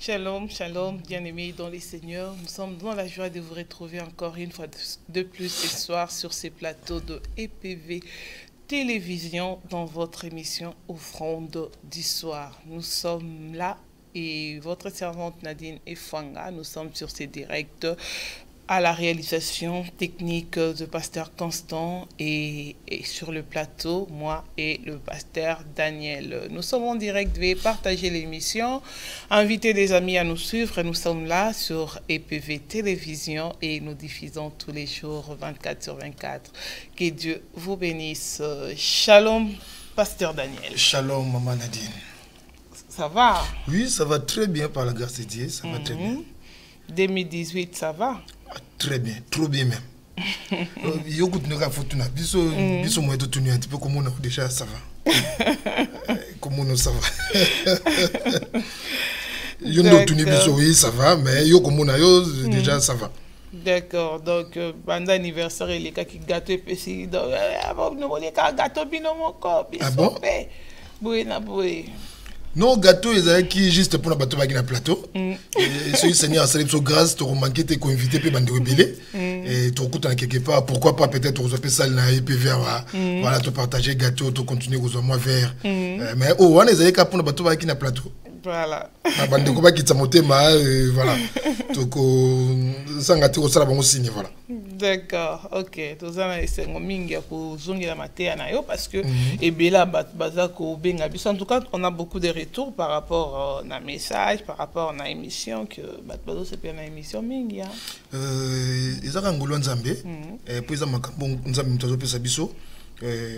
Shalom, shalom, bien-aimés dans les seigneurs. Nous sommes dans la joie de vous retrouver encore une fois de plus ce soir sur ces plateaux de EPV Télévision dans votre émission Offrande du soir. Nous sommes là et votre servante Nadine Efwanga, nous sommes sur ces directs à la réalisation technique de pasteur Constant et sur le plateau, moi et le pasteur Daniel. Nous sommes en direct, veuillez partager l'émission, inviter des amis à nous suivre. Nous sommes là sur EPV Télévision et nous diffusons tous les jours 24 sur 24. Que Dieu vous bénisse. Shalom, pasteur Daniel. Shalom, maman Nadine. Ça va? Oui, ça va très bien par la grâce de Dieu, ça va très bien. 2018, ça va? Très bien, trop bien même. Yoko tunaka fortuna, biso moi to tunu un petit peu comme on a déjà ça va. Comme on ça va. Yondo tunu biso oui ça va, mais yoko mona yo déjà ça va. D'accord, donc banda anniversaire les cas qui gâteau et puis donc nous voulons gâteau bino mon corps. Ah bon? Oui na oui. Non, gâteau, ils ont qui juste pour la bateau sur le plateau. Et ce Seigneur a célébré grâce, tu as remarqué, tu es invité, puis tu rebellé. Et tu as quelque part, pourquoi pas peut-être tu as ça dans EPV, voilà, tu partager gâteau, tu continuer aux moi vers. Mais oh, on est allé pour la bateau sur le plateau. Voilà. Bande ko ba kitsa motema voilà. Donc ça ngati ko sala bango signe voilà. D'accord. OK. Tozana esengo mingi ya kozongela matea na yo parce que ebela bazako benga biso. En tout cas, on a beaucoup de retours par rapport na message, par rapport na émission que bazo se pe na émission mingi hein. Ezaka ngolo nzambe puis za makambo nzambe mtozo pesa biso.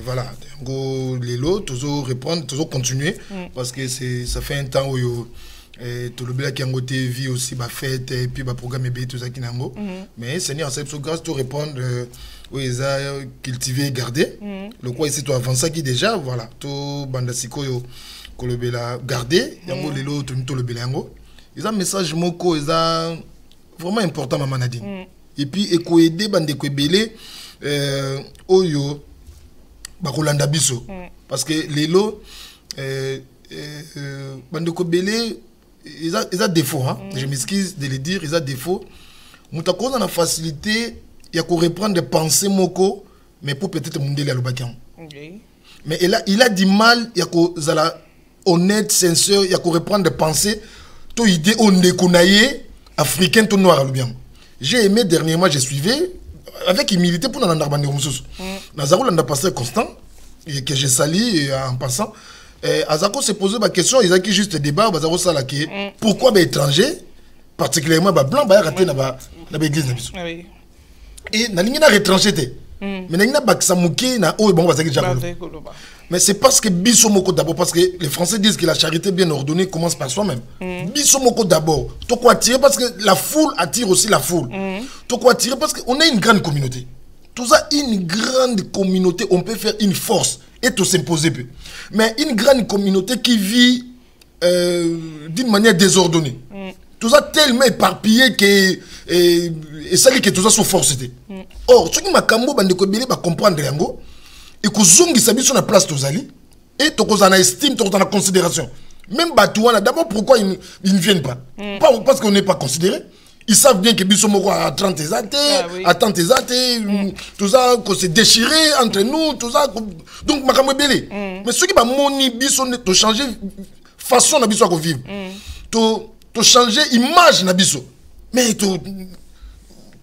Voilà, go lelo toujours répondre, toujours continuer parce que ça fait un temps où tout le bien qui a ngoté vie aussi ba fête et puis ba programme et tout ça qui nango mais Seigneur c'est grâce de répondre oui ils a cultivé et garder le quoi ici tu avancer qui déjà voilà tout banda siko yo ko le bela garder yango lelo tout le bela yango ils a message moko ils a vraiment important maman Nadine et puis et ko aider bande ko belé oyo bakolanda biso parce que lelo bande ko belé ils a défaut hein je m'excuse de le dire ils a défaut mutako na facilité ya ko reprendre des pensées moko mais pour peut-être mundele alobakian mais il a du mal ya ko zala honnête sincère ya ko reprendre des pensées to idée on nekonaye africain to noir alobian j'ai aimé dernièrement je suivais avec humilité pour n'en avoir mususu nazaro landa pasteur Constant et que je salue en passant Azako se posait ma question ils a qui juste débat bazaro sala qui pourquoi les étrangers particulièrement ba blanc ba raté na ba église na biso et na lingi na retranché té mais na ngina bakisa muki na o bon bazaki déjà mais c'est parce que biso moko d'abord parce que les Français disent que la charité bien ordonnée commence par soi-même biso moko d'abord to quoi tirer parce que la foule attire aussi la foule to quoi tirer parce que on a une grande communauté tout ça une grande communauté on peut faire une force et tout s'imposer peu mais une grande communauté qui vit d'une manière désordonnée tout ça tellement éparpillé que et ça dit que tout ça sous force or ce qui m'a cambo bande ko belé ba comprendre yango et que zongi sabi sur la place tozali et to kozana estime to kozana considération même batouana d'abord pourquoi ils ne viennent pas pas parce qu'on n'est pas considéré ils savent bien que biso moko à 30 ans à 30 ans tout ça qu'on s'est déchiré entre nous tout ça donc makambo belé mais ceux qui ba moni biso to changer façon na biso à vivre to changer image na biso mais to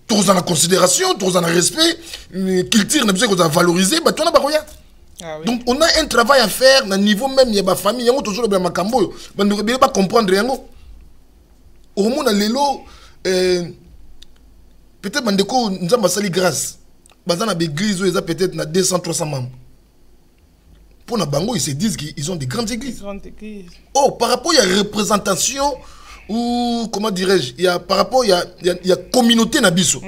dans la considération dans le respect culture na biso ko valoriser ba tona ba roya donc on a un travail à faire na niveau même ya ba famille yango toujours le makambo ba ndeko ba comprendre yango au monde lelo peut-être bandeko nzamba sali grâce bazana ba église où peut-être na 200 300 membres pour na bango ils se disent qu'ils ont des grandes églises oh par rapport à la représentation ou comment dirais-je il y a par rapport il y a communauté na biso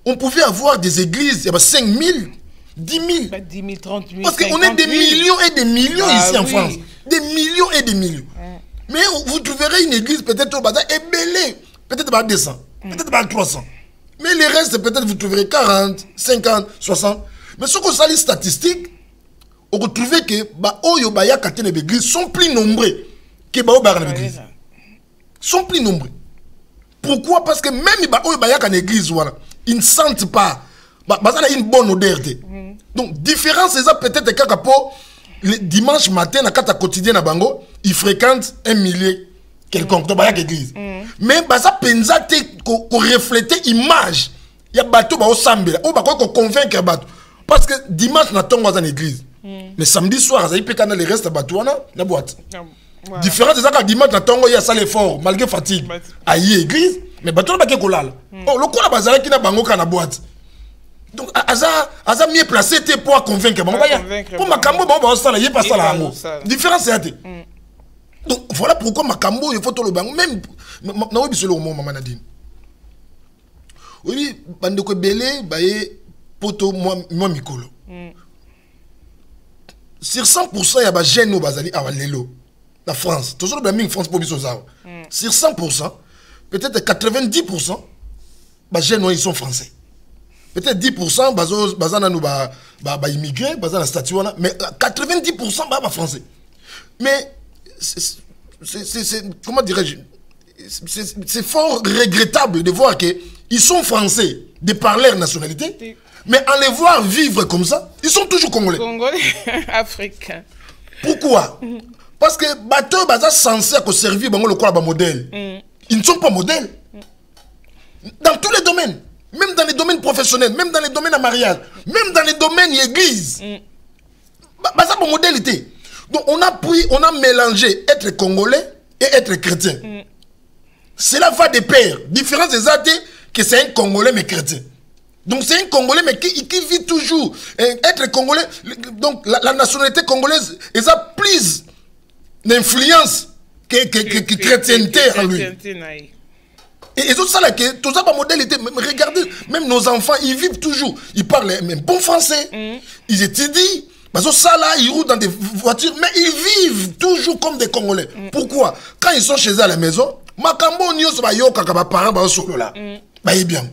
on pouvait avoir des églises il y a 5 000 10 000 10 000 30 000 parce qu'on est des millions et des millions ici en France des millions et des millions mais vous trouverez une église peut-être au bazar et belé peut-être pas 200 peut-être pas 300 mais les restes peut-être vous trouverez 40 50 60 mais ce qu'on sait les statistiques on retrouve que ba oyo ba ya katene l'église sont plus nombreux que ba o ba na l'église sont plus nombreux. Pourquoi? Parce que même si ils sont en église, ils ne sentent pas. Ça a une bonne odeur. Donc, différence, c'est ça peut-être que le dimanche matin, dans le quotidien, ils fréquentent 1 millier quelconque. Donc, l'église. Mais ça peut refléter l'image. Il y a des bateaux qui sont convaincre. Parce que dimanche, on attend dans l'église. Mais samedi soir, il y a les restes de bateaux dans la boîte. Voilà. Différence, c'est ça que dimanche, il y a ça l'effort, malgré fatigue. Aïe, église, mais bateau n'a pas que là. Oh, le coup, la base, qui n'a pas dans la boîte. Donc, Aza mieux placé pour convaincre. Pour Makambo, il n'y a pas ça là. Différence, c'est donc, voilà pourquoi Makambo, il faut tout le banc. Même, non, c'est le moment, maman Nadine. Oui, Bandeko Belé, poto, moi, Mikolo. Sur 100%, il y a des jeunes au Bazali à Lelo. La France. Toujours le même France pour Bissozao. Sur 100%, peut-être 90%, les jeunes ils sont français. Peut-être 10%, bazana nous immigrés, bazana statut mais 90% bah français. Mais comment dirais-je, c'est fort regrettable de voir que ils sont français de par leur nationalité, mais en les voir vivre comme ça, ils sont toujours congolais. Congolais, africains. Pourquoi? Parce que bateau sont censés servir le modèle. Ils ne sont pas modèles. Dans tous les domaines. Même dans les domaines professionnels, même dans les domaines à mariage, même dans les domaines église. Ça pour modalité. Donc on a mélangé être congolais et être chrétien. Cela va de pair. Différence des athées que c'est un congolais mais chrétien. Donc c'est un congolais mais qui vit toujours. Être congolais, donc la nationalité congolaise, elle a plus d'influence que chrétienté en lui. Et tout ça, tout ça, modalité. Regardez, même nos enfants, ils vivent toujours. Ils parlent même bon français. Ils étudient. Ça là, ils roulent dans des voitures, mais ils vivent toujours comme des Congolais. Pourquoi? Quand ils sont chez eux à la maison, Makambo nyo so ba yo kaka ba parents ba solo là. Ba bien.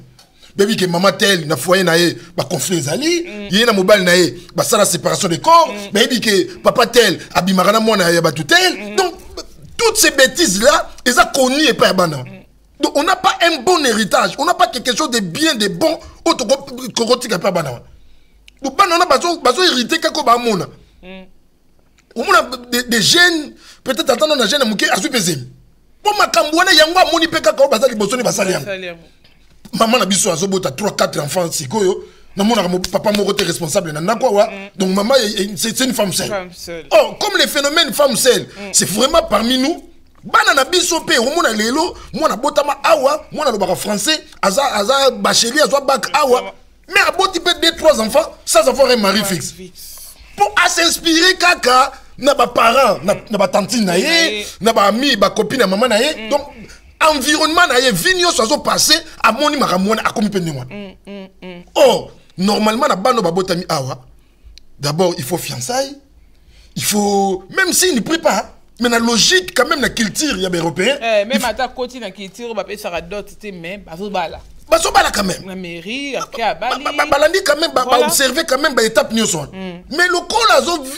Baby que maman tel na foyer na ye ba conflit ezali, yé na mobile na ye ba ça la séparation des corps, baby que papa tel abimara na mona ya ba tout tel. Donc toutes ces bêtises là, ils ont connu et pas bana. Donc on n'a pas un bon héritage, on n'a pas quelque chose de bien, de bon, autre que pas bana. Donc on a besoin hériter quelque ba mona. On a des jeunes, peut-être attendant un jeune mouké à supéser. Pour ma cambouane yangwa moni peka ko bazali bosoni basaliam. Maman na biso azobota 3-4 enfants sikoyo. Na mona papa moko te responsable na quoi wa. Donc maman c'est une femme seule. Oh, comme les phénomènes femme seule, c'est vraiment parmi nous. Bana na biso pe omona lelo, mona botama awa, mona lobaka français, aza bachelier, aza bac awa. Mais à boti peut 2-3 enfants sans avoir un mari fixe. Pour s'inspirer kaka na ba parents, na ba tantine na ye, na ba ami, ba copine na maman na ye. Donc environnement na ye vigno so passé à moni makamona akomi pe ndengwa. Oh, normalement na bano ba botami awa. D'abord, il faut fiançailles. Il faut même s'il ne prie pas, mais la logique quand même la culture il y a des européens. Même à ta côté la culture ba pe ça d'autres mais bazo bala. Bazo bala quand même. La mairie après à Bali. Balandi quand même ba observer quand même ba étape nyoso. Mais le col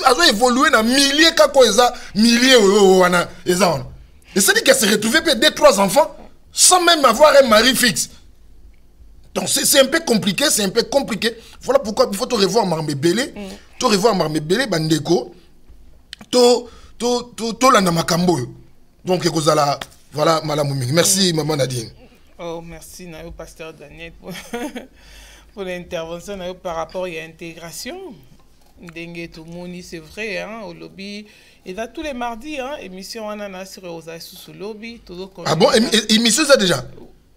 a évolué dans milliers kako eza milliers wana eza wana. Et ça dit qu'elle s'est retrouvée peut 2-3 enfants sans même avoir un mari fixe. Donc c'est un peu compliqué, c'est un peu compliqué. Voilà pourquoi il faut te revoir Marmé Belé, te revoir Marmé Belé bandeko, to la namakambo. Donc ekozala voilà malamu. Merci maman Nadine. Oh, merci, pasteur Daniel, pour l'intervention par rapport à l'intégration. Dengue tout le monde, c'est vrai, hein, au lobby. Et là, tous les mardis, hein, émission Ananas sur Osa sous lobby. Ah bon, émission ça déjà?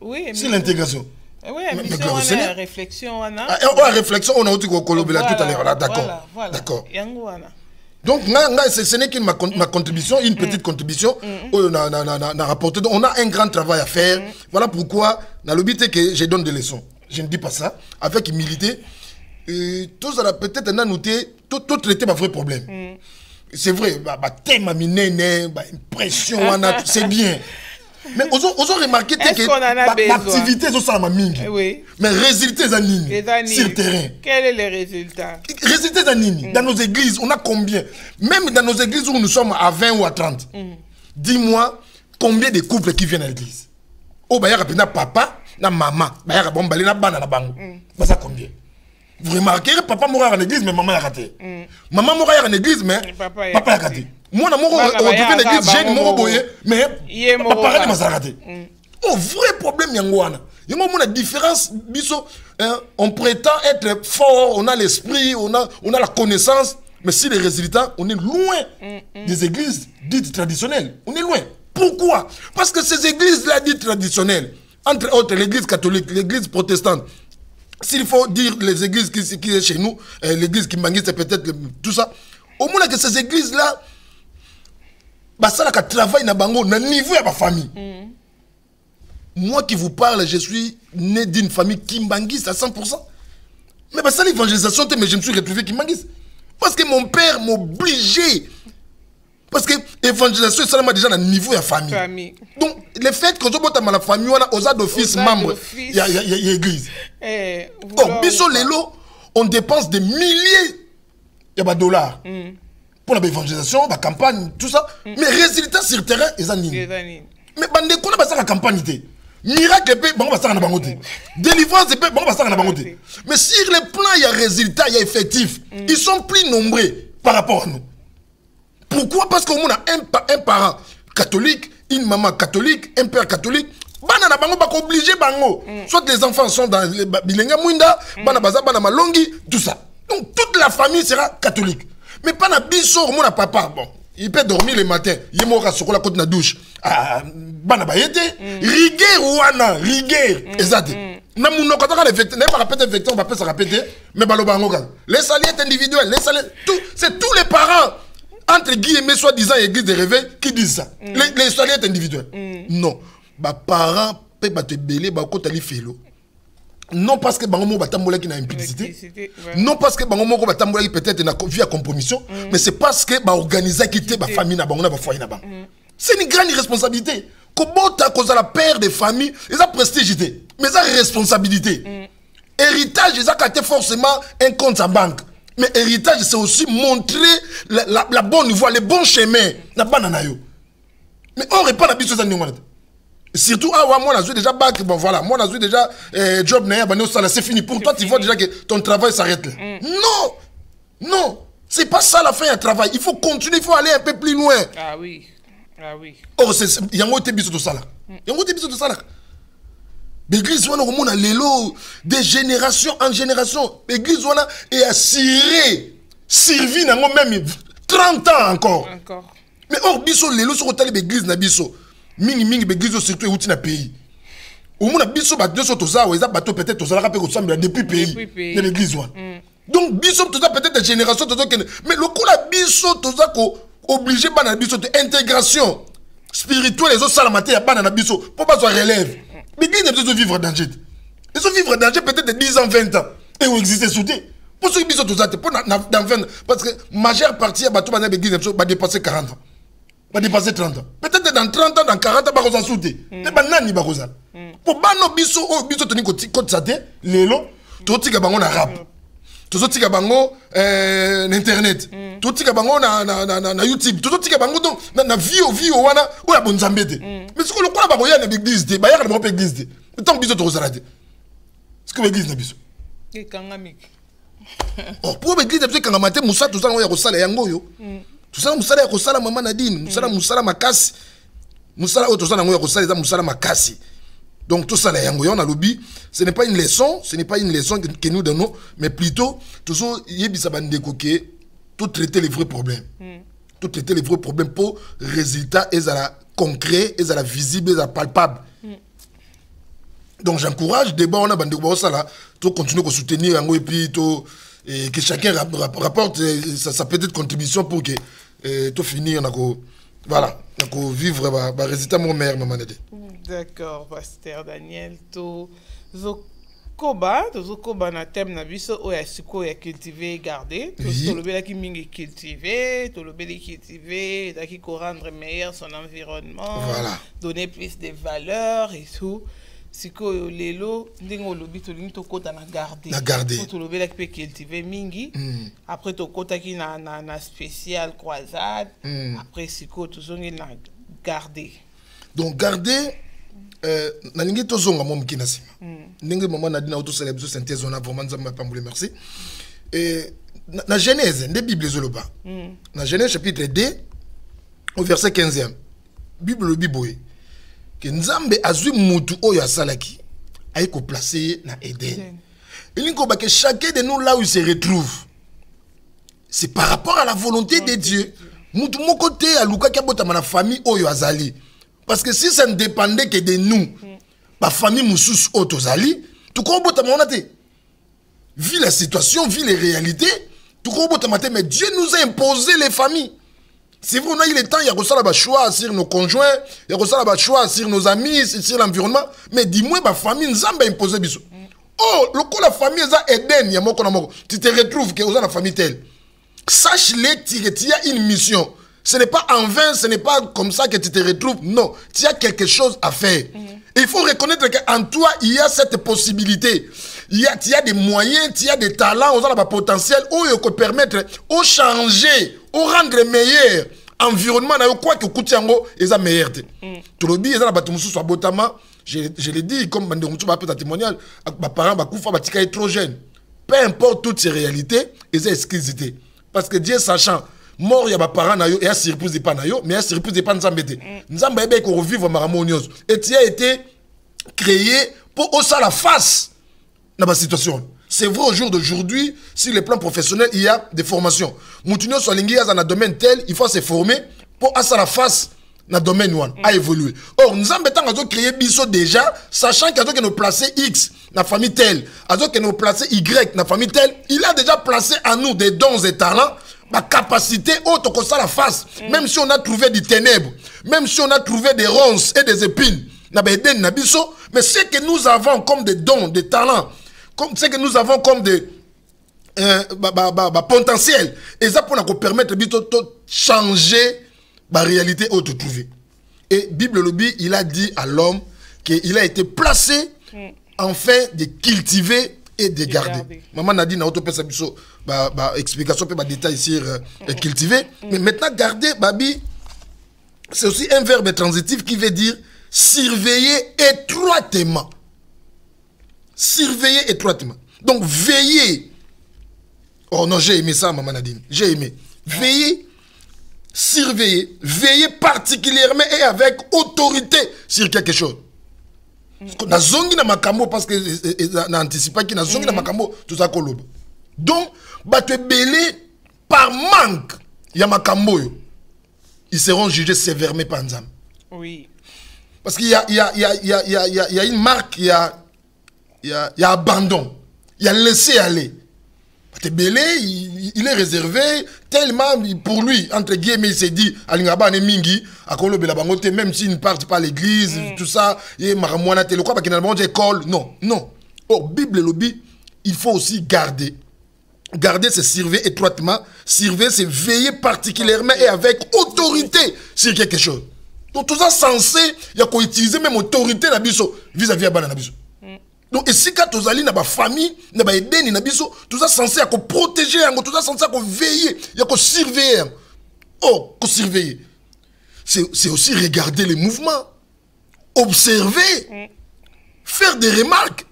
Oui, c'est l'intégration. Oui, émission Ananas, réflexion Ananas. Ah, réflexion, on a aussi colobé là tout à l'heure, d'accord. Voilà. D'accord. Donc, ce n'est qu'une ma contribution, une petite contribution. On a rapporté. Donc, on a un grand travail à faire. Voilà pourquoi, dans le but que je donne des leçons. Je ne dis pas ça. Avec humilité, tout ça peut-être noté, tout traiter ma vrai problème. C'est vrai, thème à miné, impression, c'est bien. Mais vous avez remarqué que l'activité est ça ma mingi. Oui. Mais résultats à Nini sur le terrain. Quels sont les résultats? Résultats à Nini. Dans nos églises, on a combien? Même dans nos églises où nous sommes à 20 ou à 30. Dis-moi combien de couples qui viennent à l'église? Oh, bah, il y a papa, na maman, bah, il y a bon, bah, il y a bana na bango. Bah, ça combien? Vous remarquez, papa mourra en église, mais maman a raté. Maman mourra en église, mais papa a raté. Moi, on retrouve l'église, j'ai une boye, mais papa a raté. Oh, vrai problème, Yangouana. Il y a une différence. On prétend être fort, on a l'esprit, on a la connaissance, mais si les résultats, on est loin des églises dites traditionnelles. On est loin. Pourquoi? Parce que ces églises-là dites traditionnelles, entre autres l'église catholique, l'église protestante, s'il faut dire les églises qui sont chez nous, l'église qui mangue, c'est peut-être tout ça, au moins que ces églises-là, bah, ça travaille dans le niveau de ma famille. Moi qui vous parle, je suis né d'une famille kimbanguiste à 100%. Mais bah, ça l'évangélisation, mais je me suis retrouvé kimbanguiste. Parce que mon père m'obligeait. Parce que l'évangélisation, ça m'a déjà dans le niveau de la famille. Donc, le fait que je sois dans la famille, on a aux d'office membres, il y a l'église. Oh, biso lelo, on dépense des milliers de dollars pour l'évangélisation, la campagne, tout ça. Mais résultat sur le terrain, ils en ont. Mais bande qu'on a pas ça la campagne. Miracle épée, bon, on va ça en bangoté. Délivrance épée, bon, on va ça en bangoté. Mais sur le plan, il y a résultat, il y a effectif. Ils sont plus nombreux par rapport à nous. Pourquoi? Parce qu'on a un parent catholique, une maman catholique, un père catholique. Banana bango pas obligé bango. Soit les enfants sont dans les bilinga muinda, bana baza bana malongi, tout ça. Donc toute la famille sera catholique. Mais pas na biso mon papa, bon. Il peut dormir le matin. Il est mort à la côte de la douche. Ah, bana bayete. Rigueur wana, rigueur. Exact. Na mouno quand on a vecteurs, n'est pas répéter vecteur, on va pas se répéter. Mais balobango les salaires individuels, les salaires, tout, c'est tous les parents entre guillemets soi-disant église de réveil qui disent ça. Les salaires individuels. Non, bah parents peuvent te belé, bah quand tu félo. Non parce que bango batambola qui na implicité, non parce que bango batambola qui peut-être na vie à compromission, mais c'est parce que ba organiser quitter ba famille na bango na ba foyer na ba. C'est une grande responsabilité. Comment ta cause à la père des familles, ils ont prestigité, mais ils ont responsabilité. Héritage, ils ont forcément un compte en banque. Mais héritage, c'est aussi montrer la bonne voie, les bons chemins. Na banana yo. Mais on répond à biso za ndingwana. Surtout, moi, j'ai déjà bac, bon voilà, moi, j'ai déjà job, c'est fini. Pour toi, tu vois déjà que ton travail s'arrête là. Non, non, c'est pas ça la fin du travail. Il faut continuer, il faut aller un peu plus loin. Ah oui, ah oui. Oh, il y a un autre biso de ça là. Il y a un autre biso de ça là. L'église, on a l'élo de génération en génération. L'église, on a et assuré, servi même 30 ans encore. Mais or, biso, l'élo, sur l'église, na biso. Mingi begizo surtout outi na pays. Au moins biso ba 200 toza ou eza bateau peut-être toza la ko sambela depuis pays de l'église wa. Donc biso toza peut-être des générations toza mais le coup la biso toza ko obligé bana biso de intégration spirituelle les autres salamate ya bana na biso pour pas soit relève. Mais qui ne peut vivre dans danger. Ils sont vivre dans danger peut-être de 10 ans 20 ans et où exister soudé. Pour ceux qui biso toza pour dans 20 parce que majeure partie ya bateau bana l'église va dépasser 40 ans. Va dépasser 30 ans. Peut-être dans 30 ans, dans 40 ans, va vous en sauter. Mais banani va vous en. Pour bano biso, oh biso toni côte sate, lelo, tout tika bango na rap. Tout tika bango internet. Tout tika bango na YouTube. Tout tika bango donc na vie wana ou ya bonzambete. Mais ce que le quoi ba boya na église de, ba ya na ba église de. Tant biso to salade. Ce que l'église na biso. Et kangamik. Oh pour l'église de kangamate musa tout ça on ya ko sala yango yo. Tout ça musala ya kosala maman Nadine, musala makasi. Musala autre ça na ngoya kosala musala makasi. Donc tout ça là yango on a lobby, ce n'est pas une leçon, que nous donnons, mais plutôt toujours yebisa bandeko ke tout traiter les vrais problèmes. Tout traiter les vrais problèmes pour résultat et la concret, et la visible, et la palpable. Donc j'encourage d'abord on a bandeko ça là, tout continuer à soutenir yango et puis tout et que chacun rapporte sa petite contribution pour que tout finir voilà vivre ba résultat mon mère maman Nadé. D'accord, pasteur Daniel to zokoba na thème na biso o ya siko ya cultiver et garder to lobela ki mingi cultiver to lobela cultiver qui rendre meilleur son environnement, voilà. Donner plus de valeur et tout. Siko lelo ndingo lobi to linto kota na garder to lobela ki cultiver mingi après to kota ki na spécial croisade après siko to zongi na garder. Donc garder nalingi tozonga mo mkina sima. Ndenge maman na dina auto célébrer synthèse on a vraiment nzamba pambule merci. Et na Genèse, des Bibles zoloba. Na Genèse chapitre 2 au verset 15e. Bible le biboye. Que nzambe azui mutu oyo asalaki aiko placer na Éden. Il faut que chacun de nous là où il se retrouve, c'est par rapport à la volonté de Dieu. Mutu mon côté à Luka qui a ma famille oyo azali. Parce que si ça ne dépendait que de nous, ma famille moussous otozali, tout comme vu la situation, vu les réalités, tout comme mais Dieu nous a imposé les familles. C'est vrai, on a eu le temps, il y a un choix sur nos conjoints, il y a un choix sur nos amis, sur l'environnement, mais dis-moi, ma famille nous a imposé bisous. Oh, la famille est Eden, tu te retrouves que dans la famille telle. Sache-le, tu as une mission. Ce n'est pas en vain, ce n'est pas comme ça que tu te retrouves. Non, tu as quelque chose à faire. Et il faut reconnaître qu'en toi, il y a cette possibilité. Tu as des moyens, tu as des talents, on a un potentiel, qui peut permettre de changer, de rendre meilleur environnement, quoi que Koutiango est meilleur. Tout le monde, il y a des botama. Je l'ai dit, comme un témoignage, mes parents sont trop jeunes. Peu importe toutes ces réalités, ils ont exclusivité. Parce que Dieu sachant, mort, il y a des parents, il y a surprise de pas, mais il y a surprise de pas nous embêter. Nous embêter qu'on revive harmonieuse. Et tu as été créé pour hausser la face dans la situation. C'est vrai au jour d'aujourd'hui, sur le plan professionnel, il y a des formations. Moutinho Solingi, dans un domaine tel, il faut se former pour hausser la face dans le domaine où a évolué. Or, nous avons créé Bisso déjà, sachant qu'il y a nos placé X dans la famille telle, qu'il nous placé Y dans la famille telle, il a déjà placé en nous des dons et talents, ma capacité autre que ça la face. Même si on a trouvé des ténèbres, même si on a trouvé des ronces et des épines, mais ce que nous avons comme des dons, des talents, comme ce que nous avons comme des potentiel, et ça pour nous permettre de changer la réalité où te trouver. Et Bible Lobby, il a dit à l'homme qu'il a été placé afin de cultiver et de garder. Maman n'a dit, explication, pas détail sur cultiver. Mais maintenant, garder, babi, c'est aussi un verbe transitif qui veut dire surveiller étroitement. Surveiller étroitement. Donc, veiller. Oh non, j'ai aimé ça, maman Nadine. J'ai aimé. Veiller. Surveiller, veiller particulièrement et avec autorité sur quelque chose. Na zongi na makambo parce que na anticipe qui na zongi na makambo tout ça koloba. Donc ba te belé par manque ya makambo yo. Ils seront jugés sévèrement par Nzam. Oui. Parce qu'il y a une marque, il y a abandon, il y a laisser aller. Belé, il est réservé tellement pour lui, entre guillemets, il s'est dit, même s'il ne part pas à l'église, tout ça, non, non. Or, Bible lobby, il faut aussi garder. Garder, c'est surveiller étroitement. Surveiller, c'est veiller particulièrement et avec autorité sur quelque chose. Donc, tout ça censé, il y a utiliser même autorité vis-à-vis de la biso. Donc, et si quand tu as une famille, tout ça censé protéger, tout ça censé veiller, surveiller. Oh, surveiller. C'est aussi regarder les mouvements, observer, faire des remarques,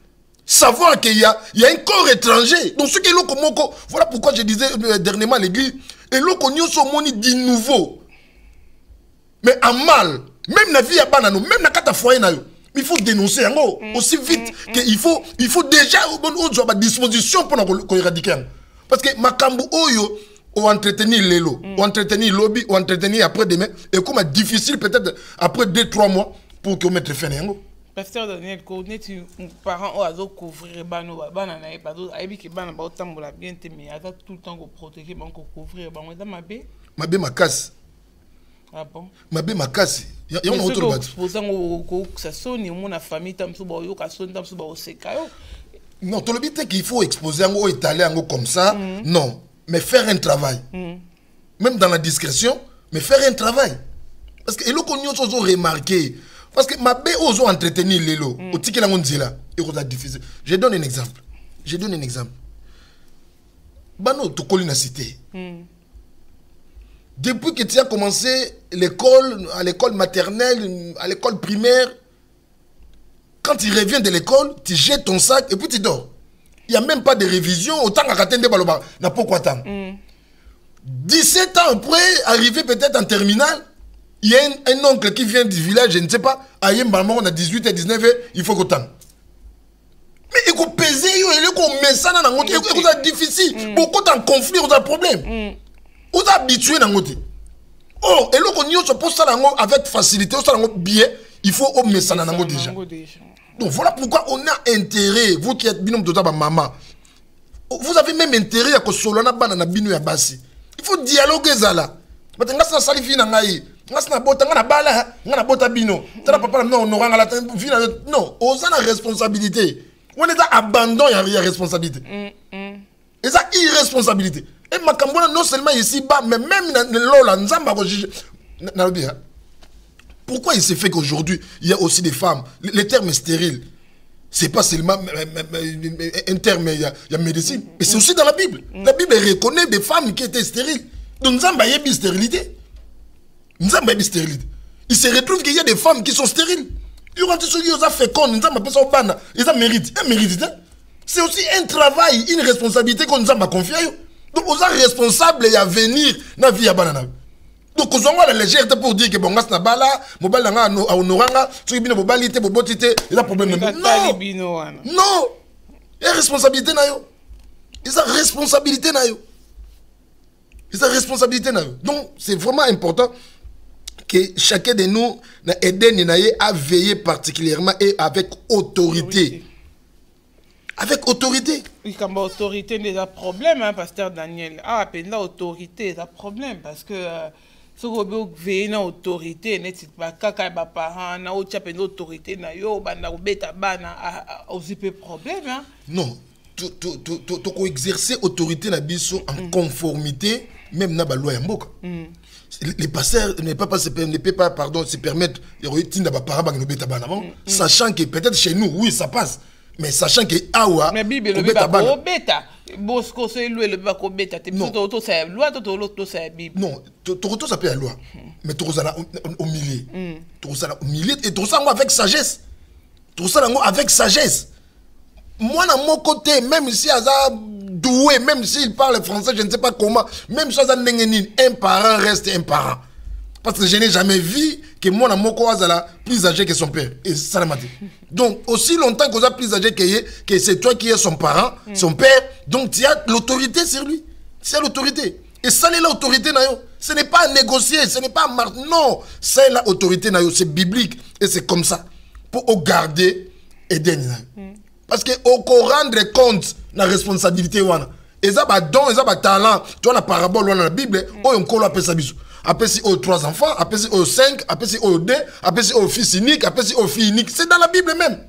savoir qu'il y a un corps étranger. Donc, ce qui est là, voilà pourquoi je disais dernièrement à l'église, et là, qu'on y a dit nouveau. Mais en mal, même la vie à banano, même la carte à foyer, il faut dénoncer aussi vite qu'il faut déjà avoir une disposition pour qu'on éradique. Parce que Makambu Oyo, ou entretenir l'élo, ou entretenir le lobby, ou entretenir après demain, et comme difficile peut-être après 2-3 mois pour qu'on mette fin. Pasteur Daniel, connais-tu parents qui couvrir les bano, les bano, les bano, bien mais tout le temps protéger, couvrir, ma bé ma casse. Ah bon? Ma bé ma casse. Il y a un autre non, tu le dis qu'il faut exposer un étaler comme ça. Non, mais faire un travail. Même dans la discrétion, mais faire un travail. Parce que l'eau qu'on y a remarqué. Parce que ma bé ose entretenir l'élo. Au ticket là on dit là, il difficile. Je donne un exemple. Bano to colline cité. Depuis que tu as commencé l'école, à l'école maternelle, à l'école primaire, quand tu reviens de l'école, tu jettes ton sac et puis tu dors. Il n'y a même pas de révision. Autant qu'à Katende Baloba, n'a pas quoi tant. 17 ans après, arrivé peut-être en terminale, il y a un oncle qui vient du village, je ne sais pas, à Yembalmon, on a 18 et 19 ans, il faut qu'autant. Mais il faut peser, il faut mettre ça dans le monde, c'est difficile. Beaucoup de conflits, on a un problème. On est habitué dans le monde. Oh, et là, on se pose ça avec facilité, on se bien, il faut mettre ça dans le monde déjà. Donc voilà pourquoi on a intérêt, vous qui êtes binôme de maman, vous avez même intérêt à que Solana banana binu ya basi. Il faut dialoguer ça là. Parce que ngasa salifi na ngai, ngasa bota ngana bala, ngana bota bino. Tala papa na on aura la non, on a la responsabilité. On est abandon il y a responsabilité. Et ça irresponsabilité. Et makambona non seulement ici bas mais même dans lola nzamba ko juge na bien. Pourquoi il s'est fait qu'aujourd'hui, il y a aussi des femmes, les termes stériles, c'est pas seulement un terme, il y a médecine, mais c'est aussi dans la Bible. La Bible reconnaît des femmes qui étaient stériles. Donc nous avons une stérilité. Nous avons une stérilité. Il se retrouve qu'il y a des femmes qui sont stériles. Il y aura des gens qui ont fait con, nous avons appelé ça au ban, ils ont mérité. C'est aussi un travail, une responsabilité qu'on nous a confiée. Donc on est responsable à venir dans la vie à banana. Donc, on a la légèreté pour dire que bon, on a bala, mobile nanga honoranga, tu bino mobilité, bobotité, il y a problème. Non, non, il y a responsabilité na yo. Il y a responsabilité na yo. Il y a responsabilité na yo. Donc, c'est vraiment important que chacun de nous na aidé à veiller particulièrement et avec autorité. Avec autorité. Oui, comme autorité, il y a un problème, hein, pasteur Daniel. Ah, mais là, autorité, il y a un problème parce que. Si vous avez une autorité, vous pas parents, vous avez une autorité, vous avez un problème. Non, tu exercer autorité en conformité, même dans la loi. Les pasteurs ne peuvent pas se permettre de sachant que peut-être chez nous, oui, ça passe. Mais sachant que awa mais Bible le beta bosco c'est lui le bako beta te to c'est loi to c'est Bible non to ça peut la loi mais to ça au milieu to ça au milieu et to ça avec sagesse to ça avec sagesse moi dans mon côté même si aza doué même s'il parle français je ne sais pas comment même si aza nengeni un parent reste un parent parce que je n'ai jamais vu que moi dans mon côté plus âgé que son père et ça l'a maté. Donc aussi longtemps qu'on a plus âgé que c'est toi qui es son parent, son père, donc tu as l'autorité sur lui. C'est l'autorité. Et ça c'est l'autorité nayo. Ce n'est pas à négocier, ce n'est pas à non, c'est l'autorité nayo, c'est biblique et c'est comme ça pour garder et donner. Parce que au rendre compte la responsabilité wana. Et ça ba don, et ça ba talent, tu vois la parabole dans la Bible, on kolo appelle ça bisou. Après si aux 3 enfants, après si aux 5, après si aux 2, après si aux fils uniques, après si aux filles uniques. C'est dans la Bible même.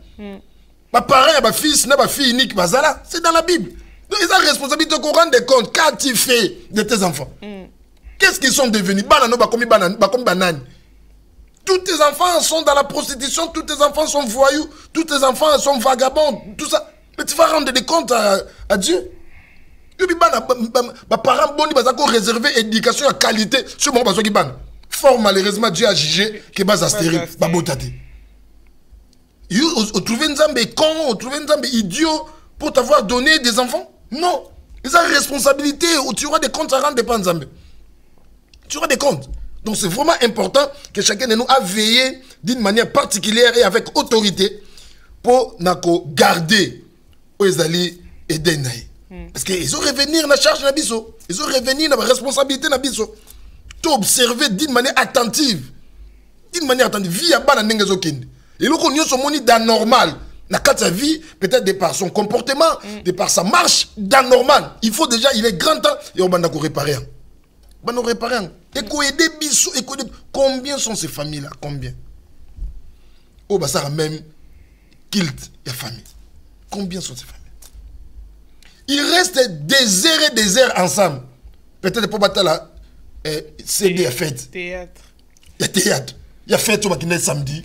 Ma parent, ma fils, ma fille unique, c'est dans la Bible. Donc ils ont la responsabilité qu'on rende compte quand tu fais de tes enfants. Qu'est-ce qu'ils sont devenus? Tous tes enfants sont dans la prostitution, tous tes enfants sont voyous, tous tes enfants sont vagabonds, tout ça. Mais tu vas rendre des comptes à Dieu. Les parents boni bazako réserver éducation à qualité sur mon bazo qui ban. Fort malheureusement Dieu a jugé que basa stérile babotate. Vous trouvez une zambe con, vous trouvez une zambe idiot pour t'avoir donné des enfants? Non. Ils ont une responsabilité où tu auras des comptes à rendre pas zambe. Tu auras des comptes. Donc c'est vraiment important que chacun de nous a veillé d'une manière particulière et avec autorité pour garder aux alliés et des naïs. Parce qu'ils ont revenir dans la charge de Nabiso. Ils ont revenir dans la responsabilité de Nabiso. Tu observer d'une manière attentive. D'une manière attentive. Vie à bas dans Nengezokin. Et nous connaissons son moni d'anormal. Dans sa vie, peut-être de par son comportement, de par sa marche, d'anormal. Il faut déjà, il est grand temps, et on va réparer. On va réparer. Et qu'on aide Biso. Combien sont ces familles-là? Combien? Oh, bah ça a même kilt la famille. Combien sont ces familles? Il reste des heures ensemble. Peut-être pour battre la CD à fête. Théâtre. Il y a théâtre. Il y a fête qui est samedi.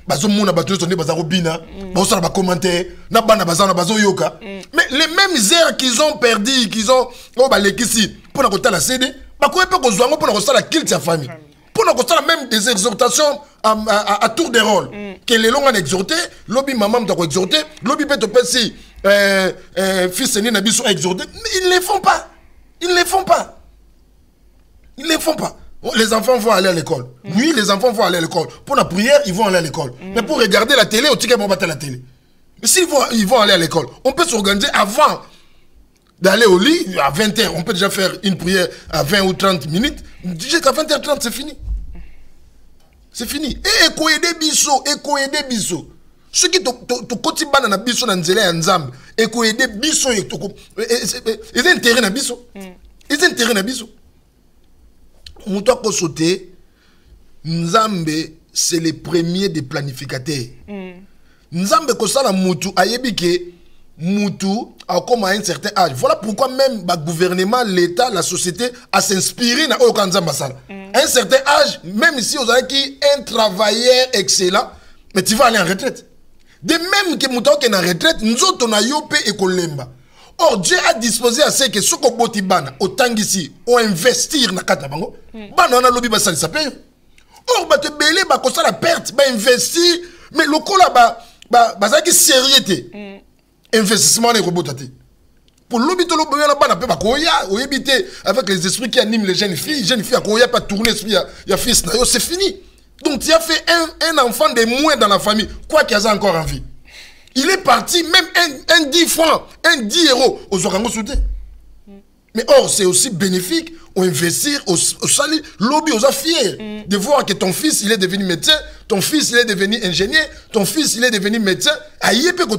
Bazo mouna bato sonné bazo robina. Bazo na commentaire. Na bana bazo na bazo yoka. Mais les mêmes heures qu'ils ont perdu, qu'ils ont oh bah les ici pour na kota la CD, Bakoye pe kozwango pour la culte sa famille. Pour nous même des exhortations à tour de rôle. Que les longs ont exhorté, lobby maman t'a exhorté, lobby peut te si fils aîné n'a pas exhorté. Mais ils ne le font pas. Ils ne le font pas. Ils ne le font pas. Les enfants vont aller à l'école. Oui, les enfants vont aller à l'école. Pour la prière, ils vont aller à l'école. Mais pour regarder la télé, au ticket, vont battre la télé. Mais s'ils vont aller à l'école, on peut s'organiser avant d'aller au lit à 20h. On peut déjà faire une prière à 20 ou 30 minutes. Jusqu'à 20h30, c'est fini. C'est fini. Et écoyez biso, ceux qui te quotidien na biso na nzela ya nzambe, écoyez biso et ils intérêt na biso. Ils intérêt na biso. Mouto ko sauter nzambe c'est le premier des planificateurs. Nzambe ko sala mutu ayebi ke mutu a comme à un certain âge. Voilà pourquoi même le gouvernement, l'État, la société a s'inspiré dans aucun nzamba sala. À un certain âge, même si vous avez qui un travailleur excellent, mais tu vas aller en retraite. De même que mutu qui est en retraite, nous autres on a yopé et kolemba. Or Dieu a disposé à ce que ce qu'on boti bana autant ici ou investir na kata bango. Bana on a lobby basali ça paye. Or ba te belé ba kosa la perte, ba investir mais le ko là ba ça qui sérieuxité. Investissement les robots tati. Pour lobby to lobby na bana pe ba koya o éviter avec les esprits qui animent les jeunes filles à koya pas tourner esprit ya fils na yo c'est fini. Donc tu as fait un enfant de moins dans la famille, quoi qu'il y a encore en vie. Il est parti, même un 10 francs, un 10 euros aux organes soudés. Mais or, c'est aussi bénéfique au investir, au salut, lobby, aux fiers de voir que ton fils, il est devenu médecin, ton fils, il est devenu ingénieur, ton fils, il est devenu médecin. Aïe, peut que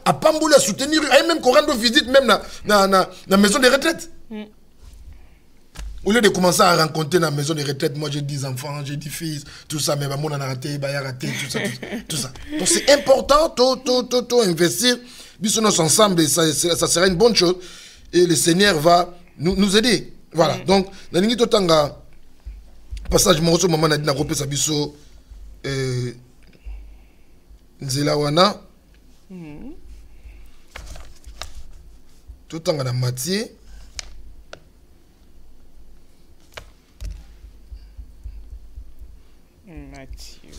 à Pamboula soutenir, aïe, même qu'on rende visite, même dans la maison de retraite. Au lieu de commencer à rencontrer dans la maison de retraite, moi j'ai 10 enfants, j'ai 10 fils, tout ça, mais mon a raté, il a raté, tout ça. Donc c'est important, tout investir. Bisous ensemble, ça sera une bonne chose. Et le Seigneur va nous aider. Voilà. Donc, la ligne de Tanga, passage Moroso, maman a dit na repé sa biso, Nzelawana, tout Tanga na Matthieu.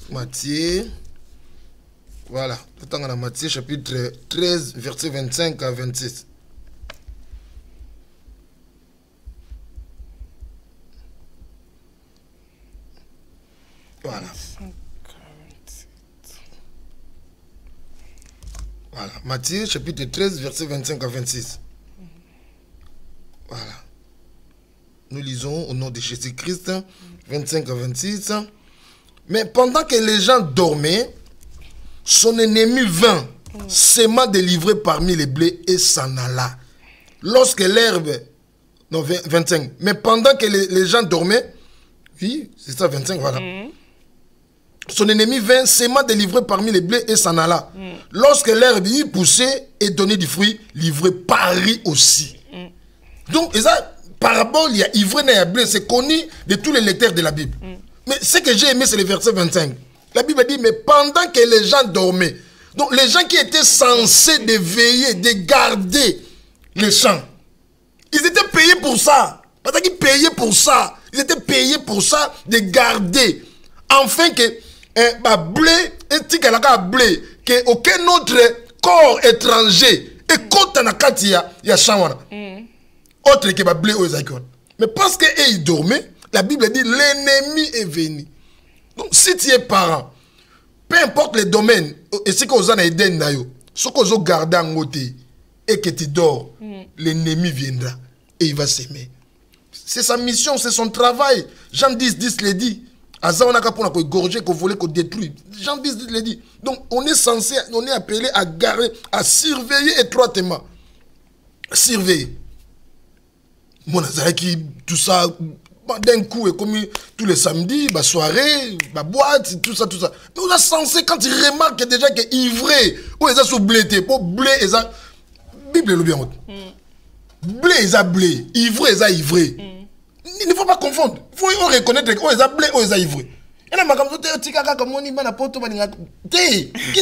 Matthieu. Voilà. Tout le temps dans Matthieu, chapitre 13, verset 25 à 26. Voilà. Voilà. Matthieu, chapitre 13, verset 25 à 26. Voilà. Nous lisons au nom de Jésus-Christ, 25 à 26. Mais pendant que les gens dormaient, son ennemi vint, s'aimant délivré parmi les blés et s'en alla. Lorsque l'herbe... Non, 25. Mais pendant que les gens dormaient, oui, c'est ça, 25, voilà. Son ennemi vint, s'aimant délivré parmi les blés et s'en alla. Lorsque l'herbe y poussait et donnait du fruit, livré Paris aussi. Donc, il y a parabole, il y a ivraie, il y a blé, c'est connu de tous les lecteurs de la Bible. Mais ce que j'ai aimé, c'est le verset 25. La Bible dit, mais pendant que les gens dormaient, donc les gens qui étaient censés de veiller, de garder les champs, ils étaient payés pour ça. Parce qu'ils payaient pour ça. Ils étaient payés pour ça, de garder. Afin que blé, blé, que aucun autre corps étranger, et quand on a il y a champ. Autre que blé aux icônes. Mais parce qu'ils dormaient, la Bible dit l'ennemi est venu. Donc si tu es parent, peu importe les domaines, et ce que vous avez aidé, ce que vous gardez en côté, et que tu dors, l'ennemi viendra et il va s'aimer. C'est sa mission, c'est son travail. Jean 10, 10 le dit. Aza on a qu'à pour égorger, qu'on voler, qu'on détruire. Jean 10, 10 le dit. Donc on est censé, on est appelé à garder, à surveiller étroitement. Surveiller. Mon qui tout ça. D'un coup, et comme tous les samedis, ma soirée, ma boîte, tout ça. Mais on a censé, quand il remarque déjà qu'il est ivré, ou ils ont blété, pour blé, ils ont. Bible le bien. Blé, ils ont blé, ivré, ils ont ivré. Il ne faut pas confondre. Il faut reconnaître qu'ils ont blé, ou ils ont ivré. Et là, comme qui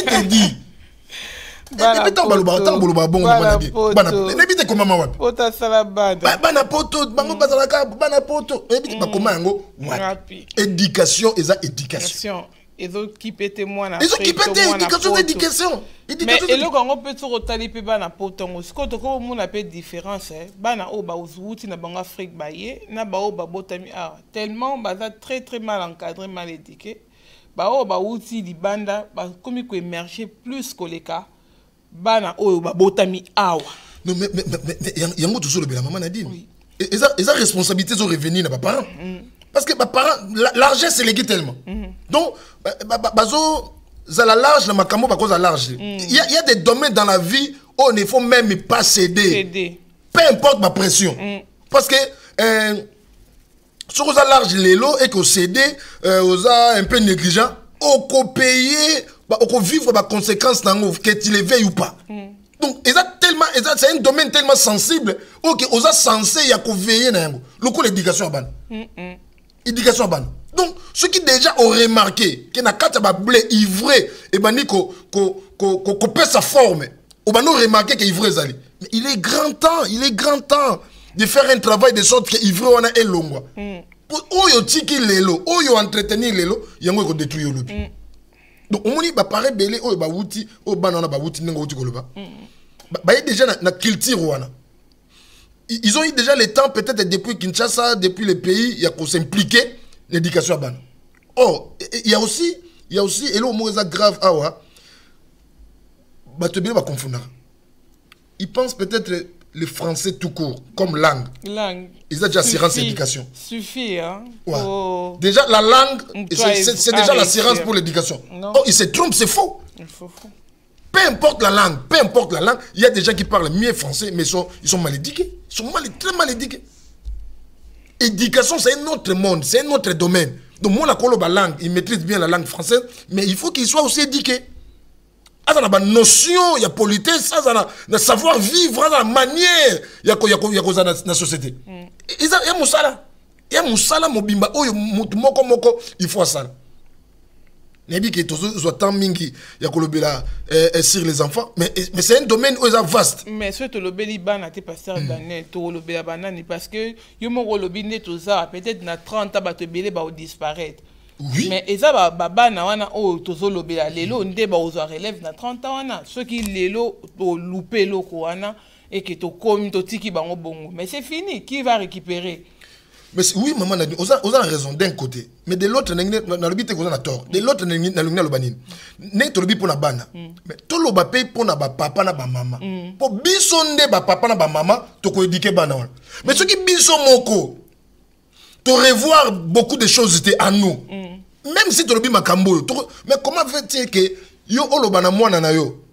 te dit? bana poto sala bana poto bango bazalaka bana poto et bakoma yango éducation eza éducation ezo kipete mwana ezo kipete éducation mais eloko yango pe to rotali pe bana poto ngo siko to ko mona pe différence bana o ba uzuti na bango Afrique baye na ba o ba botami tellement baza très mal encadré, mal éduqué ba o ba uti libanda ba komi ko émerger plus que les cas bana o ba botami awa. Non mais yango toujours le bela maman Nadine eza responsabilité zo revenir na ba parents. Parce que l'argent c'est légué tellement. Donc, bazo la large na makambo ba cause à large. Il y a des domaines dans la vie où il ne faut même pas céder. Peu importe ma pression. Parce que si vous avez large l'élo et que vous cédez, vous avez un peu négligent, vous pouvez payer, vous pouvez vivre les conséquences que tu les veilles ou pas. Donc, c'est un domaine tellement sensible que vous êtes censé veiller. Le coup l'éducation à ban. Éducation ban. Donc, ceux qui déjà ont remarqué que na kata ba blé ivré et bani ko pèse sa forme, ou ban remarqué que ivré zali. Mais il est grand temps de faire un travail de sorte que ivré wana est longwa. Oyo tiki lelo, oyo entretenir lelo, yango ko détruire le but. Donc, on dit ba paré belé oyo ba wuti, o banana ba wuti nengo wuti koloba. Ba y déjà na culture wana. Ils ont eu déjà le temps, peut-être depuis Kinshasa, depuis les pays, il y a qu'on s'impliquer l'éducation à ban. Oh, il y a aussi, et là, au moins, c'est grave, va confondre. Ils pensent peut-être le français tout court, comme langue. Ils ont déjà assurance d'éducation. Suffit, hein. Ouais. Déjà, la langue, c'est déjà l'assurance pour l'éducation. Oh, ils se trompent, c'est faux. Peu importe la langue, il y a des gens qui parlent mieux français, mais ils sont mal éduqués. Ils sont très mal éduqués. Éducation, c'est un autre monde, c'est un autre domaine. Donc, moi, la langue, il maîtrise bien la langue française, mais il faut qu'il soit aussi éduqué. Il y a une notion, il y a politesse, il y a savoir-vivre, il y a une manière, il y a la société. Il y a moussala. Il y a moussala, mobimba, il faut ça. Il y a sur les enfants, mais c'est un domaine où ils vaste. Mais ce que le Béliban a été passé parce que peut-être na 30 ans, va disparaître. Oui. Mais ça baba na wana o tozo lobela lelo nde ba ozo relève na 30 ans wana ceux qui lelo to louper loko wana et que to komi to tiki bango bongo. Mais c'est fini, qui va récupérer? Mais oui, maman, on a raison d'un côté. Mais de l'autre, on a tort. De l'autre, on a raison. Ne tolobi pour la bana. Mais tout le monde pour na papa na maman. Pour bisonde papa na maman, to ko éduquer bana. Mais ceux qui bison moko, to revoir beaucoup de choses c'était à nous. Même si tolobi makambo, mais comment fait-il que yo olobana mwana na yo?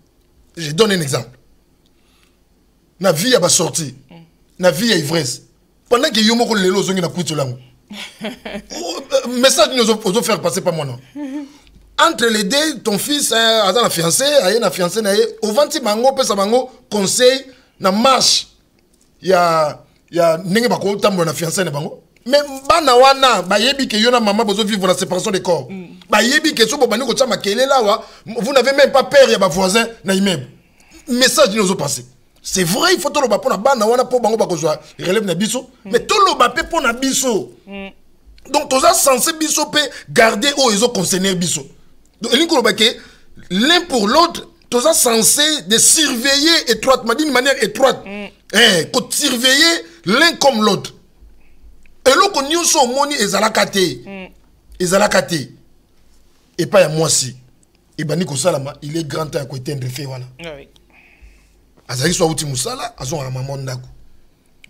Je donne un exemple. Na vie a ba sorti. Na vie a ivresse. Pendant que Yomo le lo zongi na kuito lango. Message nous ont faire passer par moi non. Entre les deux, ton fils a la fiancée, a fiancée na au venti bango pesa bango conseil na marche. Ya nenge bako tambo na fiancée na bango. Mais bana wana ba yebi que yona maman besoin vivre la séparation des corps. Ba yebi que so bobani ko tama kele là wa, vous n'avez même pas peur ya ba voisin na immeuble. Message nous ont passé. C'est vrai, il faut tout le bapé pour la bande, on a pas bango bako relève na biso, mais tout le bapé pour na biso. Donc tous ça censé biso peut garder où ils ont concerné biso. Donc l'un pour l'autre, tous ça censé de surveiller étroitement d'une manière étroite. Qu'on surveiller l'un comme l'autre. Et là qu'on y son moni ezalakate. Et pas à moi si. Et baniko salama, il est grand temps à côté de fait voilà. Oui. Azali soit outi musala, azon à maman ndako.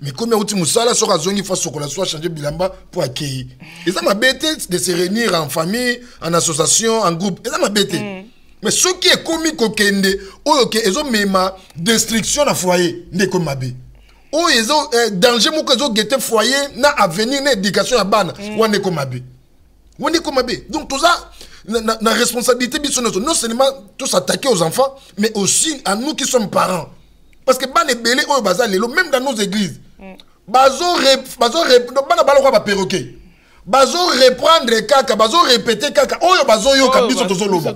Mais comme outi musala, soit azongi face au soit changer bilamba pour accueillir. Et ça m'a bêté de se réunir en famille, en association, en groupe. Et ça m'a bêté. Mais ce qui est comique au Kende, ok, ils ont même destruction à foyer, n'est comme ma bé. Oh, ils ont danger, moi qu'ils ont guetté foyer, na avenir, na éducation à ban, ou n'est comme ma bé. Ou n'est comme ma bé. Donc tout ça. La responsabilité, non seulement tous attaquer aux enfants, mais aussi à nous qui sommes parents. Parce que même dans nos églises, bazo reprendre kaka bazo répéter kaka oyo bazo yoka biso tozo loba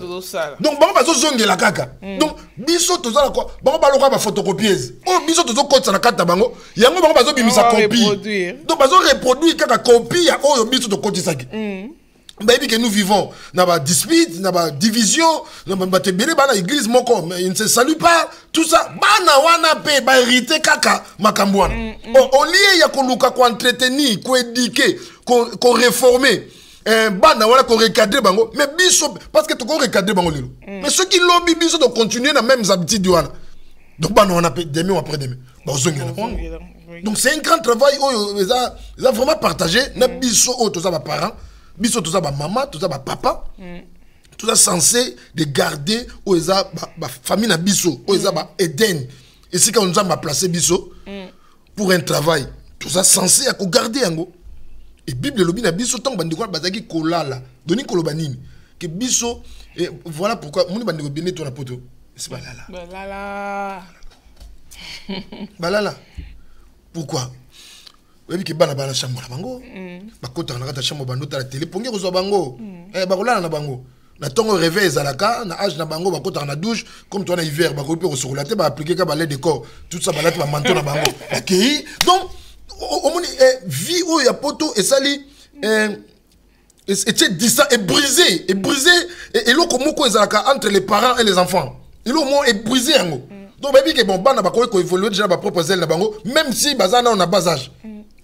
donc bango bazo zongela kaka donc biso tozo la quoi bango baloka ba photocopieuse oyo biso tozo kotsa na kata bango yango bango bazo bimisa copie donc bazo reproduire kaka copie ya oyo biso to kotisaki baby que nous vivons na ba dispute na ba division na ba tebele bana église moko mais il ne se salue pas tout ça bana wana pe ba hériter kaka makambo wana au lieu ya koluka ko entretenir ko éduquer ko réformer bana wala ko recadrer bango mais biso parce que to ko recadrer bango lelo mais ceux qui lobby biso de continuer na mêmes habitudes wana donc bana wana pe demain ou après demain ba zongela donc c'est un grand travail ils a vraiment partagé na biso o to ça ba parents biso tout ça ba maman tout ça ba papa tout ça censé de garder où ils a ba famille na biso où ils a ba Eden et c'est quand nous avons placé biso pour un travail tout ça censé à garder yango et Bible lobi na biso tant bandi ko bazaki kolala doni koloba nini que biso et voilà pourquoi moni bandi ko bien to na poto c'est balala pourquoi oui que bana bana chambre bango bakota na kata chambre bando ta la télé pongi ko zo bango bakolala na bango na tongo réveil ezalaka na âge na bango bakota na douche comme toi na hiver bakopi ko sokola te ba appliquer ka balai de corps tout ça balati ba manteau na bango OK donc au moni vie où ya poto et sali et c'est dit ça est brisé et loko moko ezalaka entre les parents et les enfants et le mot est brisé yango donc baby que bon bana bakoy ko évoluer déjà ba propre zèle na bango même si bazana on a bas âge.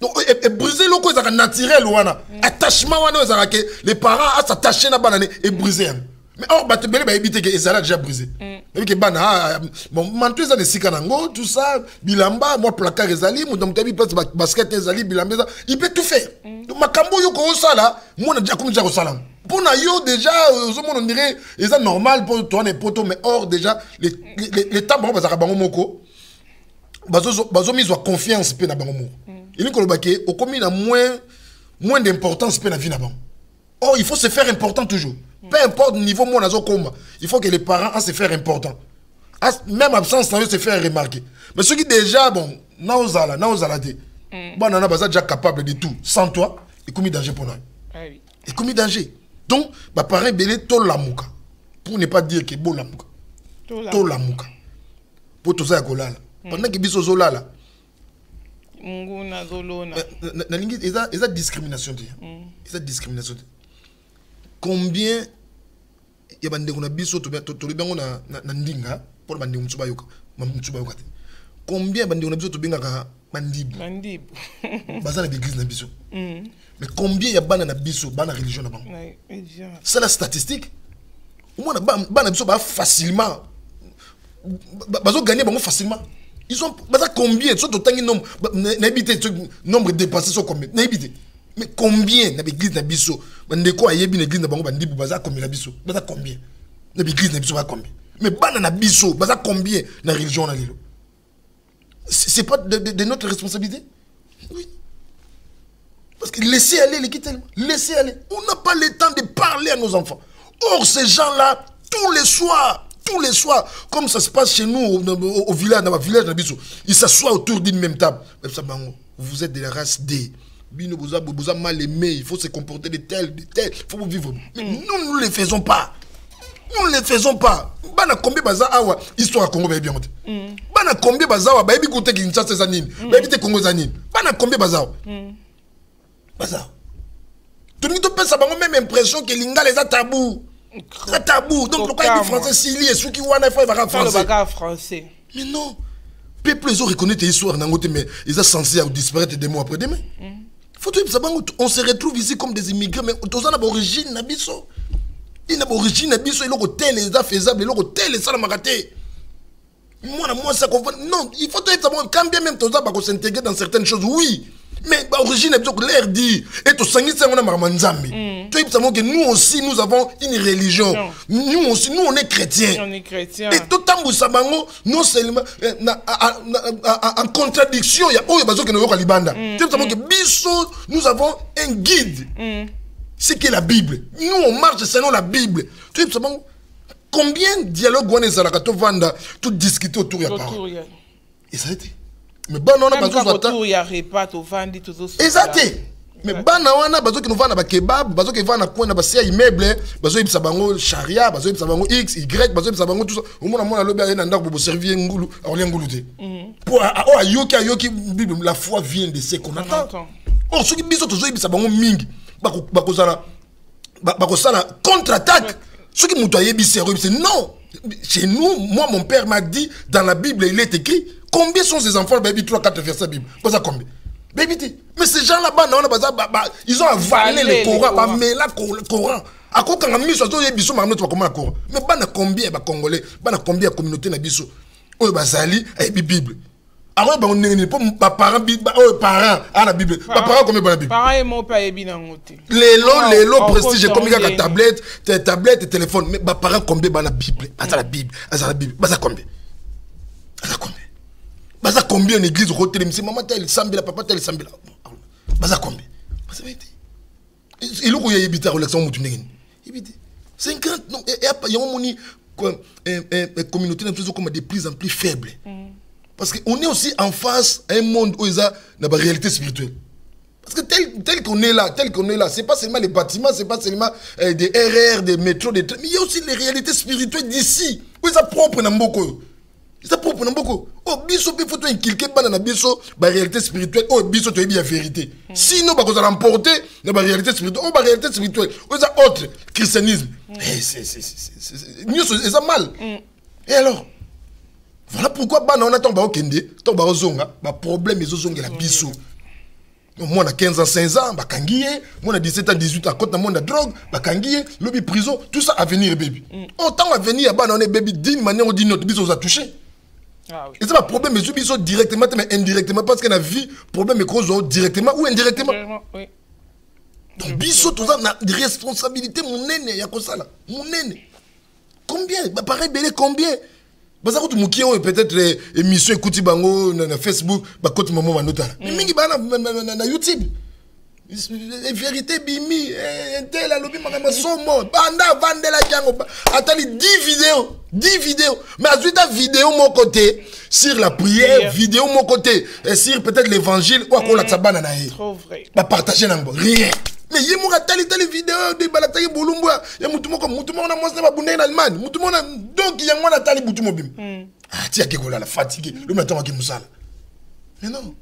Donc et briser le quoi ça naturel wana attachement wana ça que les parents à s'attacher na banane et briser mais or ba te belé ba éviter que ça déjà brisé et que bana bon mantu ça de sikanango tout ça bilamba moi placard ezali mon domtabi passe basket ezali bilamba il peut tout faire donc makambo yo ko ça là moi na déjà comme déjà ko salam pour na yo déjà on dirait c'est normal pour toi les poteaux mais or déjà les tables ba za bango moko bazo mise confiance pe na bango moko il ko lobake au commis na moins d'importance pe na vie na bango or il faut se faire important toujours peu importe niveau moi nazo komba il faut que les parents à se faire important même absence na se faire remarquer mais ceux qui déjà bon naozala te bon na baza déjà capable de tout sans toi et commis danger pour nous et commis danger donc ba parents belé to lamuka pour ne pas dire que bo lamuka to lamuka pour tout ça ya kolala pendant que biso zolala nguna zolona na lingi eza discrimination te eza discrimination te combien ya bande ko na biso to bango na ndinga pour bande mutsuba yoka te combien bande ko na biso to benga ka bandibu bazana d'église na biso mais combien ya bana na biso bana religion na bango c'est la statistique au moins bana biso ba facilement bazo gagner bango facilement. Ils ont combien soit autant de nombre n'habité nombre dépassé sur combien n'habité mais combien na l'église na biso bande ko ayebi na église na bango bandi baza combien na biso baza combien na l'église na biso ba combien mais bana na biso baza combien na religion na lelo c'est pas de notre responsabilité oui parce que laissez aller les quitter laissez aller on n'a pas le temps de parler à nos enfants or ces gens là tous les soirs, comme ça se passe chez nous au village, dans ma village, ils s'assoient autour d'une même table. Vous êtes de la race D. Vous avez mal aimé, il faut se comporter de tel, il faut vivre. Mais nous ne le faisons pas. Nous ne le faisons pas. Bana combien baza awa histoire à Congo bien monté. Bana combien baza awa baby côté Kinshasa zanine. Baby te Congo zanine. Bana combien baza awa. Baza. Tout le monde pense à la même impression que l'ingale est tabou. Très tabou. Donc, le cas du français, s'il y a ceux qui ont un français. Mais non. Peuple, ils ont reconnu tes histoires, mais ils sont censés disparaître des mois après demain. On se retrouve ici comme des immigrés, mais on a l'origine, Nabiso. Il a l'origine, Nabiso, il a tel les faisable, il a tel les salamaraté. Moi, ça comprend. Non, il faut être quand bien même Toza va s'intégrer dans certaines choses, oui. Mais l'origine est l'air dit et tout ça on a marmanzambi. Tu sais que nous aussi nous avons une religion. Nous aussi nous on est chrétiens. Et tout temps sabango non seulement en contradiction il y a oh bazo que nous libanda. Tu sais que biso nous avons un guide. C'est que la Bible. Nous on marche selon la Bible. Tu sais combien de dialogues on est à la vanda tout discuter autour ya parole. Et ça a été mais bon on a pas besoin de il y a repas au vandi tout ça. Exact. Mais bana wana bazo ki nous vend na ba kebab, bazo ki vend na coin na ba sia immeuble, bazo yebisa bango charia, bazo yebisa bango x, y, bazo yebisa bango tout ça. Au moins mona lobi na ndako bo servir ngulu, on ngulu te. Pour ayoki Bible, la foi vient de ce qu'on attend. Oh soki biso tozo yebisa bango mingi, bakozala contre-attaque. Soki muto ayebisa non. Chez nous, moi mon père m'a dit dans la Bible il est écrit combien sont ces enfants baby 3 4 versets Bible. Pas ça combien. Mais ces gens là-bas, ils ont avalé le Coran, mais là, le Coran. À quoi quand mis sur les bisous, mais combien de Congolais, combien de communautés na biso, bazali et Bible. Alors on n'est pas parents, parents à la Bible. Parents combien de la Bible. Parents et mon père est bien en côté. Les lots prestige comme il y a tablette et téléphone, mais parents combien de la Bible. À la Bible, ça combien. Baza combien en église au télé, maman tel sambila, papa tel sambila. Baza combien. Il y a une relation mutu ndengeni. 50 non et il y a une communauté comme de plus en plus faible. Parce qu'on est aussi en face à un monde où il y a une réalité spirituelle. Parce que tel qu'on est là, c'est pas seulement les bâtiments, c'est pas seulement des RR, des métros, des trains, mais il y a aussi les réalités spirituelles d'ici. Où ils sont propres dans beaucoup. C'est propre non beaucoup. Oh biso pe faut inculquer bana na biso ba réalité spirituelle. Oh biso to bien vérité. Sinon ba ko l'emporter na ba réalité spirituelle. Oh ba réalité spirituelle. Oh ça autre christianisme. C'est ça mal. Et alors voilà pourquoi bana on attend ba okende, to ba ozonga, ba problème les ozonga la biso. Moi on a 15 ans, 16 ans, ba kangiye, moi on a 17 ans, 18 ans, quand on a de drogue, ba kangiye, lobby prison, tout ça à venir baby. Autant à venir bana on est baby d'une manière ou d'une autre biso nous a touché. Ah, oui. Et c'est pas problème, mais ils sont directement, mais indirectement, parce que la vie, problème est cause directement ou indirectement. Oui. Donc, biso, tout ça, on a des responsabilités, mon aîné, il y a quoi ça là? Mon aîné. Combien? Bah, pareil, belé, combien? Bah, ça coûte moukio, peut-être, émission, écoutez, bango, na Facebook, bah, côté maman, manota. Mais, mingi, bah, na YouTube. Les vérités bimi tel a lobby makamba somo banda vandela jango attali 10 vidéos mais ensuite ta vidéo mon côté sur la prière vidéo mon côté sur peut-être l'évangile ou quoi la tsabana na yi trop vrai ba partager nango rien mais yé mo tali vidéo de balataki bulumba ya mutu moko na mwasi ba bundé na Allemagne mutu mona donc ya ngwana tali butu mobim ah tia ke la fatigué le matin ki musala mais non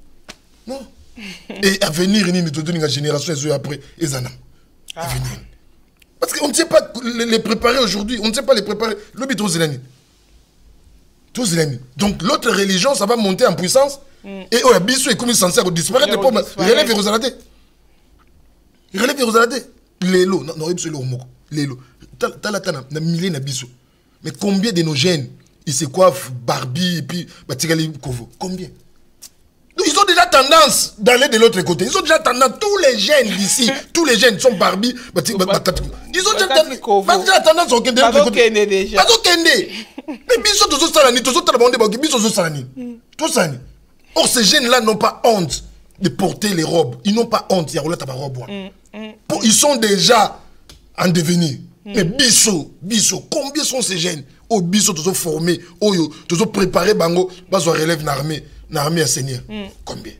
et à venir, il y a une génération après, ils en ont. À venir. Parce qu'on ne sait pas les préparer aujourd'hui, on ne sait pas les préparer. Le but, donc l'autre religion, ça va monter en puissance. Et au biso est comme censé disparaître. Relève Jérusalem. Relève Jérusalem. Lélo, non, absolument. Lélo. Talatana, na milliers na biso. Mais combien de nos jeunes, ils se coiffent Barbie et puis Batigali Kovo? Combien? Ils ont déjà tendance d'aller de l'autre côté. Ils ont déjà tendance, tous les jeunes d'ici, tous les jeunes sont Barbie. Ils ont déjà tendance au Kende. Pas au Kende. Mais biso tous salani, tous salani, biso tous salani. Tous salani. Or ces jeunes-là n'ont pas honte de porter les robes. Ils n'ont pas honte. Il y a roulette à robe. Ils sont déjà en devenir. Mais biso, combien sont ces jeunes? Oh biso tous formés, oh tous préparés, bango, baso relève l'armée. L'armée à Seigneur. Combien?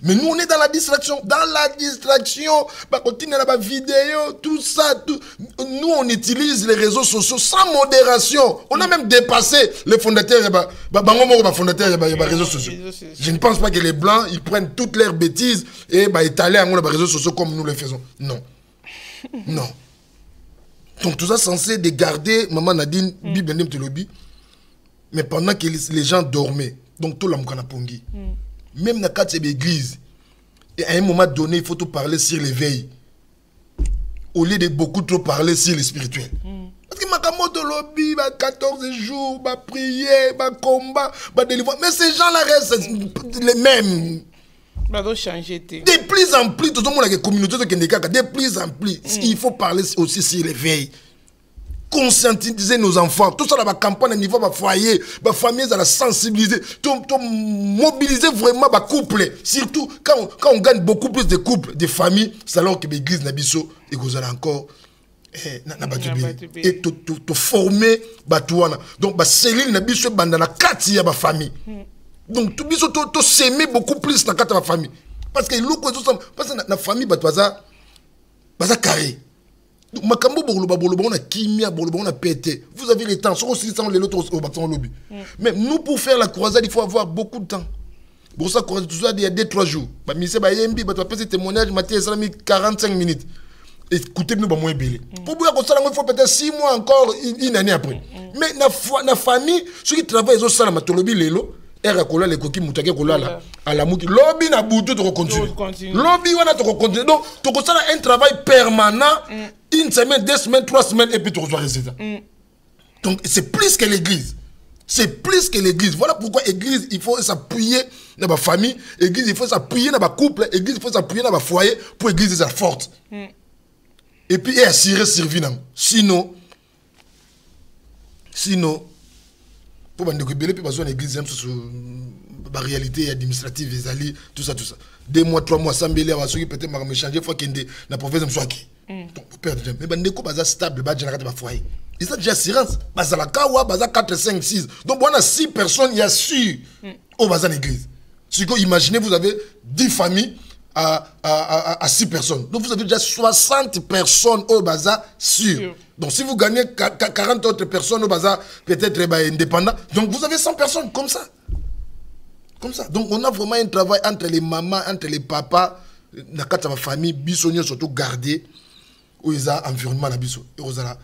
Mais nous, on est dans la distraction. Dans la distraction, bah, continue la vidéo, tout ça. Nous, on utilise les réseaux sociaux sans modération. On a même dépassé les fondateurs. Les réseaux sociaux. Je ne pense pas que les Blancs, ils prennent toutes leurs bêtises et étaler les réseaux sociaux comme nous les faisons. Non. Non. Donc, tout ça censé de garder, Maman Nadine, Bible Ndem Telobi. Mais pendant que les gens dormaient, donc tout le monde a pongi. Même dans quatre églises, et à un moment donné, il faut tout parler sur l'éveil. Au lieu de beaucoup trop parler sur le spirituel. Parce que Makamoto lobby, 14 jours, prière, combat, délivrance. Mais ces gens-là restent les mêmes. De plus en plus, tout le monde a des communautés de plus en plus. Il faut parler aussi sur l'éveil. Conscientiser nos enfants, tout ça dans la campagne au niveau de foyer, de famille, de la sensibiliser, mobiliser vraiment les couples. Surtout quand on gagne beaucoup plus de couples, de familles, c'est alors que l'église Nabiso et vous allez encore et te former batouana. Donc la cellule Nabiso est dans la 4 famille. Donc tout biso to s'aimer beaucoup plus dans la famille. parce que la famille baza carré. Makambo boloba on a kimia on a pété. Vous avez le temps, sur aussi sans les autres au bâtiment lobby. Mais nous pour faire la croisade, il faut avoir beaucoup de temps. Pour ça il y a 2-3 jours. Bah monsieur ba yembi ba passer témoignage matin ça 45 minutes. Écoutez-nous ba moins belé. Pour dire que ça il faut peut-être 6 mois encore une année après. Mais la famille ceux qui travaillent ils ont ça la matolobi lelo. Era kola les coquilles moutake kola là à la mouki lobby na boutou to continuer lobby wana to continuer donc to ko un travail permanent une semaine 2 semaines 3 semaines et puis tu reçois résultat donc c'est plus que l'église voilà pourquoi l'église il faut s'appuyer dans ma famille l'église il faut s'appuyer dans ma couple l'église il faut s'appuyer dans ma foyer pour l'église soit forte et puis et assurer servir sinon pour que belé puis besoin l'église sur la réalité administrative les tout ça 2 mois 3 mois sans belé ceux qui peut-être m'a changer fois qu'il na province me soit qui donc perdre mais bandeko baza stable ba général ba foyer ils ont déjà assurance baza la kawa baza 4 5 6 donc on a 6 personnes il y a sûr au baza l'église si vous imaginez vous avez 10 familles à 6 personnes. Donc vous avez déjà 60 personnes au bazar sûr. Donc si vous gagnez 40 autres personnes au bazar, peut-être indépendant. Donc vous avez 100 personnes comme ça. Donc on a vraiment un travail entre les mamans, entre les papas, dans la famille, bisogno surtout garder où ils ont environnement la biso. Et vous avez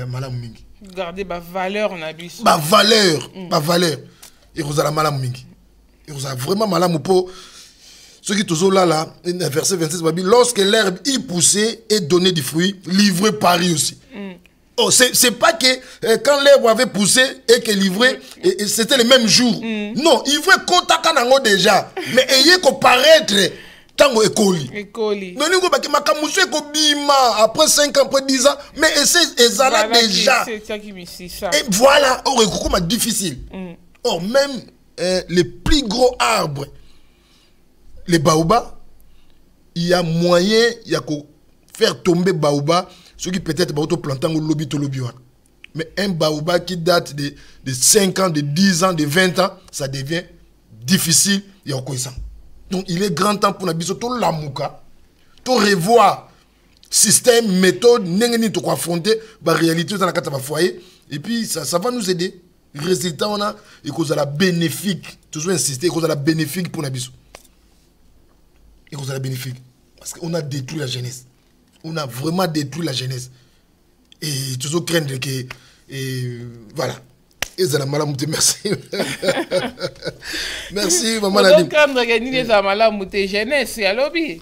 malam mingi. Garder ma valeur na biso. Ma valeur. Et vous avez malam mingi. Et vous avez vraiment malam pour ceux qui sont là, verset 26, lorsque l'herbe y poussait et donnait du fruit, livré Paris aussi. Oh, c'est pas que quand l'herbe avait poussé et que livré, c'était le même jour. Non, il faut qu'on déjà. Mais ayez qu'on paraître tango écoli. Non, nous avons makamusu bima après 5 ans, après 10 ans, mais c'est là déjà. Et voilà, c'est difficile. Or, même les plus gros arbres, les baobabs, il y a moyen de faire tomber baobab, ceux qui peut-être plantent au lobby. Mais un baobab qui date de 5 ans, de 10 ans, de 20 ans, ça devient difficile. Donc il est grand temps pour nous tout l'amouka, tout revoir système, méthode, n'engeni tout affronter la réalité dans la foyer. Et puis ça va nous aider. Le résultat, on a et cause la bénéfique, toujours insister, cause la bénéfique pour nous. Et vous allez bénéfique. Parce qu'on a détruit la jeunesse. On a vraiment détruit la jeunesse. Et toujours craindre que. Et voilà. Et ça la malamouté, merci. Merci, maman. Donc, craindre que ni les malamouté jeunesse, c'est à lobby.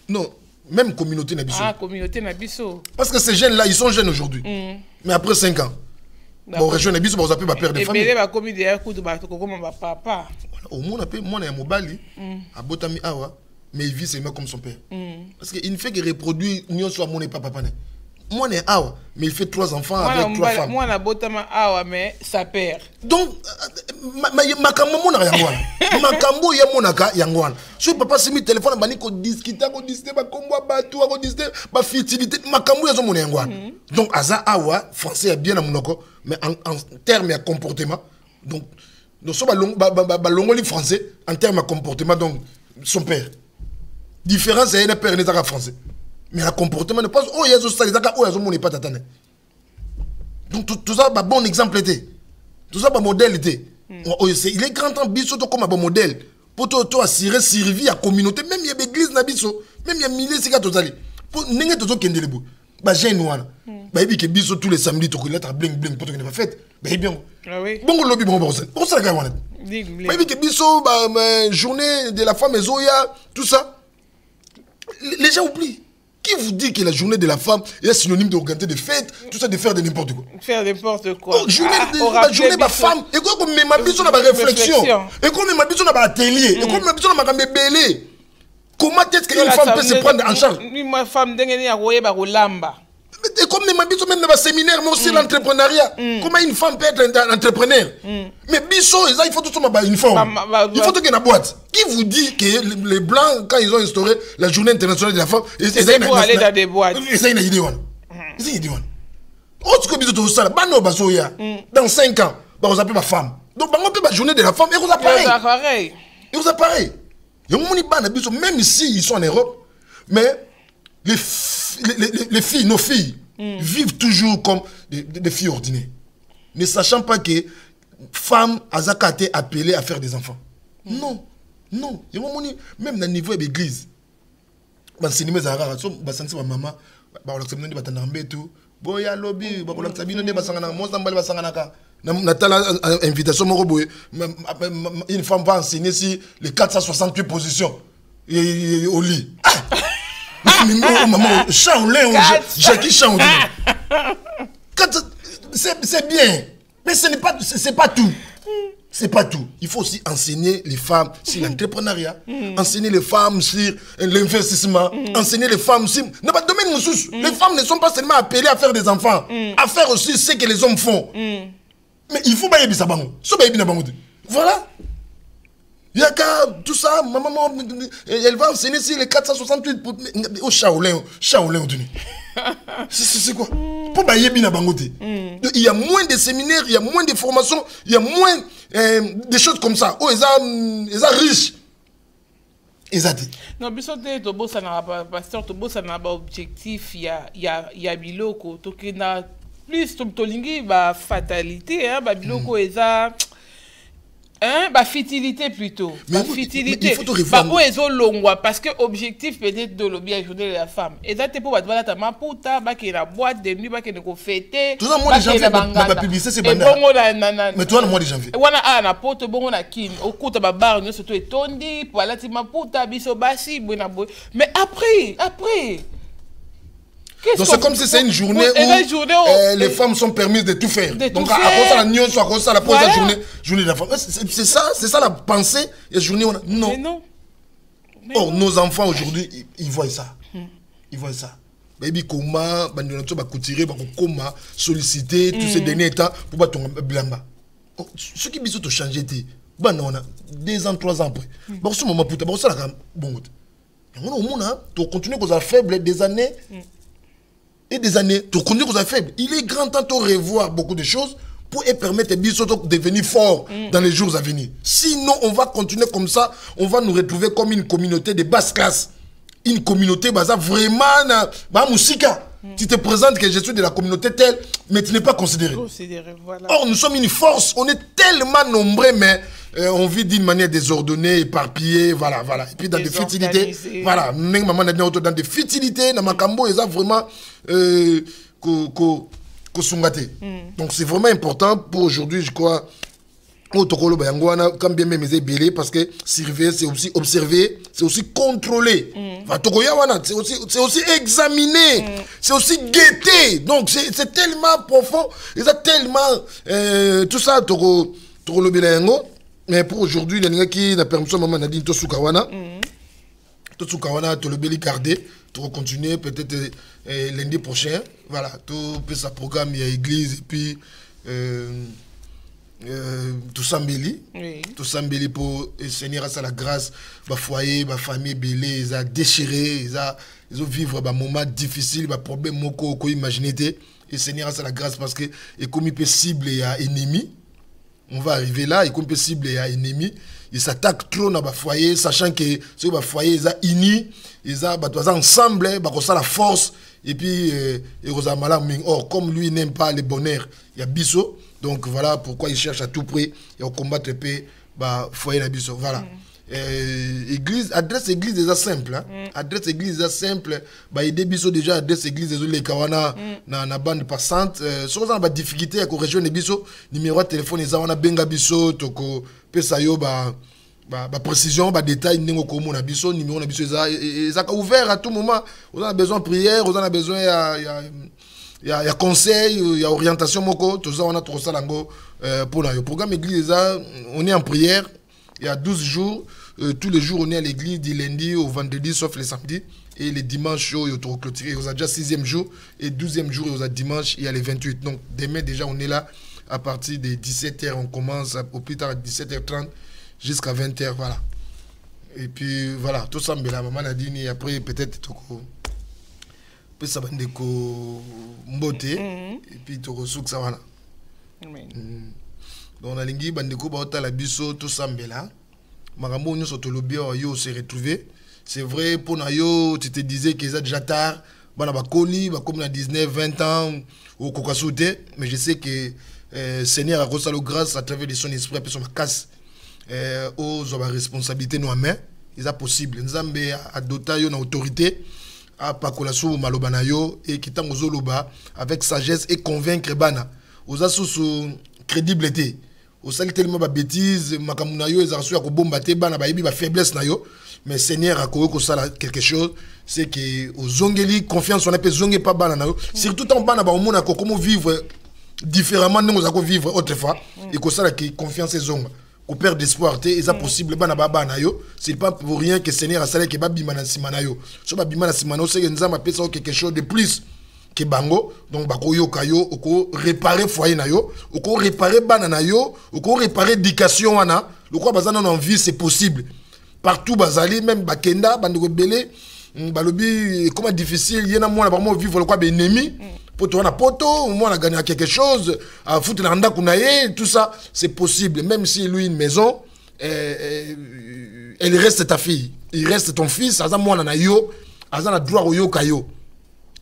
Non, même communauté Nabiso. Ah, communauté Nabiso. Parce que ces jeunes-là, ils sont jeunes aujourd'hui. Mais après 5 ans. Bon, région Nabiso, vous avez ma père de famille. Et bien, comme il y a un coup de bateau, comme mon papa. Au moins, moi, à Mobali, à Botami Awa. Mais il vit seulement comme son père. Parce qu'il ne fait que reproduire union soit mon et papa. Moi, je suis awa, mais il fait 3 enfants avec 3 femmes. Moi, je suis awa, mais sa père. Donc, makambo mon na yangwana. Makambo ya monaka yangwana. Si papa s'est mis téléphone, il ko discuter, ko discuter, ba kombo batu, ko discuter, ba fertilité, makambo ya zo mon yangwana. Donc, aza awa, français est bien à monoko, mais en termes de comportement, donc, nous sommes longoli français en termes de comportement, donc, son père. Différence c'est un père n'est pas français mais le comportement ne pas oh il y a ça les oh il y a mon pas tatane donc tout ça bah bon exemple était tout ça bah modèle était il est grand temps biso comme un bon modèle pour toi assurer servir à communauté même il y a l'église na biso même il y a milliers c'est que tozali pour n'engue tozo kende lebu bah j'ai noir bah il que biso tous les samedis to lettre bling bling pour que ne pas fête bah bien ah oui bon lobby bon ça la gagne bah il que biso bah journée de la femme et zoya tout ça. Les gens oublient. Qui vous dit que la journée de la femme est synonyme d'organiser des fêtes, tout ça, de faire de n'importe quoi? Faire n'importe quoi. Oh, la journée de la femme, et quoi comme ma biso na ba réflexion, et comme ma biso na ba atelier, et comme ma biso na ba belé. Comment est-ce qu'une femme peut se prendre en charge? Ma femme dengeni a roye ba rolamba. Et comme ma biso même dans le séminaire, mais aussi l'entrepreneuriat. Comment une femme peut être un entrepreneur? Mais biso, il faut tout ça une forme. Il faut tout qu'il y ait une boîte. Qui vous dit que les blancs, quand ils ont instauré la journée internationale de la femme, c'est pour aller dans des boîtes. C'est une idée. C'est une idée. Autre que biso tout ça, dans 5 ans, on s'appelle ma femme. Donc on peut la journée de la femme et vous appareil. Et vous appareil. Même si ils sont en Europe, mais les filles, nos filles, vivent toujours comme des filles ordinaires. Ne sachant pas que femmes a été appelées à faire des enfants. Non, non. Même dans le niveau de l'église, maman, boya lobby bakola tsabino ne basangana mo sambali basangana ka natala invitation moko boye une femme va enseigner si les 468 positions au lit maman Shaolin Jackie Shaolin c'est bien mais c'est pas tout. C'est pas tout. Il faut aussi enseigner les femmes sur l'entrepreneuriat, enseigner les femmes sur l'investissement, enseigner les femmes sur... Les femmes ne sont pas seulement appelées à faire des enfants, à faire aussi ce que les hommes font. Mais il faut pas y ça. Voilà. Il y a tout ça, maman, elle va enseigner sur les 468 au Shaolin. C'est quoi? Il y a moins de séminaires, il y a moins de formations, il y a moins de choses comme ça. Oh, ils sont riches. Ils ont dit. Non, mais c'est tout beau, ça n'a pas pasteur, tout beau, ça n'a pas objectif. Il y a biloko, tout qui n'a plus tout lingi, bah fatalité, hein, bah biloko, ils ont bah fertilité plutôt. Mais il faut te réformer. Bah ils ont longwa parce que objectif peut-être de l'objet ajouter la femme. Et ça t'es pour bah voilà ta maputa, bah qui la boîte de nuit, bah qui ne ko fêter. Tout ça moi déjà fait ma publicité c'est banda. Mais toi moi déjà fait. Wana a na poto bongo na kin, okuta ba bar nyo surtout etondi, voilà ti maputa biso basi boina boy. Mais après donc c'est comme si c'est une journée où les femmes sont permises de tout faire. Donc à cause de la nuit, à cause de la pause de la journée de la femme. C'est ça la pensée et journée. Non. Mais non. Or nos enfants aujourd'hui, ils voient ça. Ils voient ça. Baby comment, bandinoto ba coutirer, ba comment solliciter tous ces derniers temps pour pas tomber blamba. Ce qui bisou te changer té. Bah non, 2 ans, 3 ans après. Bah ce moment putain, bah ça la bon. On a tu continues qu'on a faible des années. Et des années, tu connais qu'on a faible. Il est grand temps de revoir beaucoup de choses pour permettre de devenir fort dans les jours à venir. Sinon, on va continuer comme ça, on va nous retrouver comme une communauté de basse classe. Une communauté basée vraiment dans Moussika. Tu te présentes que je suis de la communauté telle, mais tu n'es pas considéré. Voilà. Or, nous sommes une force, on est tellement nombreux, mais on vit d'une manière désordonnée, éparpillée, voilà. Et puis dans des futilités, voilà. Même maman a dit dans des futilités, dans ma cambo, ils ont vraiment donc c'est vraiment important pour aujourd'hui, je crois. Quand bien même les belé parce que surveiller c'est aussi observer, c'est aussi contrôler. C'est aussi examiner, c'est aussi guetter. Donc c'est tellement profond, ils ont tellement tout ça toko le belengo. Mais pour aujourd'hui, il y a qui la permission maman Nadine Tosukawana. Tosukawana to le beli garder, tu continuer peut-être lundi prochain. Voilà, tout peut sa programme il y a église et puis tout ça mbeli pour Seigneur à la grâce ba foyer ba famille belé ils a déchiré ils ont vivre ba moment difficile ba problème moko ko imaginer et Seigneur à la grâce parce que et comme il peut cibler à ennemi on va arriver là et comme il peut cibler à ennemi ils s'attaquent trop dans ba foyer sachant que ce ba foyer ils a unis ils a ba ensemble ba ça la force et puis or comme lui n'aime pas le bonheur il y a biso. Donc voilà pourquoi il cherche à tout prix et au combattre paix bah foyer la biso voilà. Église adresse église déjà simple hein. Adresse église déjà simple bah aider biso déjà adresse église les kawana na bande passante sur ça ba difficulté à ko région de biso numéro de téléphone ils wana benga biso toko pesa yo ba précision ba détail ningo komo na biso numéro na biso ça ouvert à tout moment on a besoin de prière on a besoin il y a conseil, il y a orientation moko, tout ça on a trop ça lango pour le programme église on est en prière, il y a 12 jours, tous les jours on est à l'église du lundi au vendredi sauf les samedis et les dimanches il y a trop clôturé, il y a déjà 6e jour et 12e jour il y a dimanche, il y a les 28. Donc demain déjà on est là à partir de 17h, on commence au plus tard à 17h30 jusqu'à 20h voilà. Et puis voilà, tout ça mais la maman a dit et après peut-être peut ça va ndeko mbote et puis tu reçois ça voilà. Donc on a lingi bandeko ba ota la biso tout sambela makambo nyonso tolobi yo se retrouver. C'est vrai pour yo tu te disais que c'est déjà tard bana bakoli ba comme na 19 20 ans au kokasouté, mais je sais que Seigneur a reçu la grâce à travers de son esprit et son casse aux responsabilités nos mains. Il est possible nzambe a doté yo na autorité à pakolasu maloba na yo et qui tango zoloba avec sagesse et convaincre bana aux sous crédibilité au sali tellement ba bêtise makamuna yo ezarsu ya ko bomba te bana ba yebi ba faiblesse na yo, mais Seigneur a ko sala quelque chose, c'est que aux zongeli confiance on appelle zongé pas bana na yo surtout tant bana ba omona ko comment vivre différemment nous ako vivre autrefois et ko sala qui confiance zonga qu'on perd d'espoir et ça possible bana baba na yo, c'est pas pour rien que Seigneur a salé que babi mana simana yo so babi mana simana c'est que nzamba appelle ça quelque chose de plus que bango, donc bako yo kayo oko réparer foyer na yo oko réparer bana na yo oko réparer éducation wana le quoi bazana en vie c'est possible partout bazali même bakenda bandeko belé balobi comment difficile yena mwana vraiment vivre le quoi ben ennemi pour toi na poto moi on a gagné quelque chose à foutre na nda kunaye tout ça c'est possible même si lui une maison elle reste ta fille, il reste ton fils aza mwana na yo aza na droit yo kayo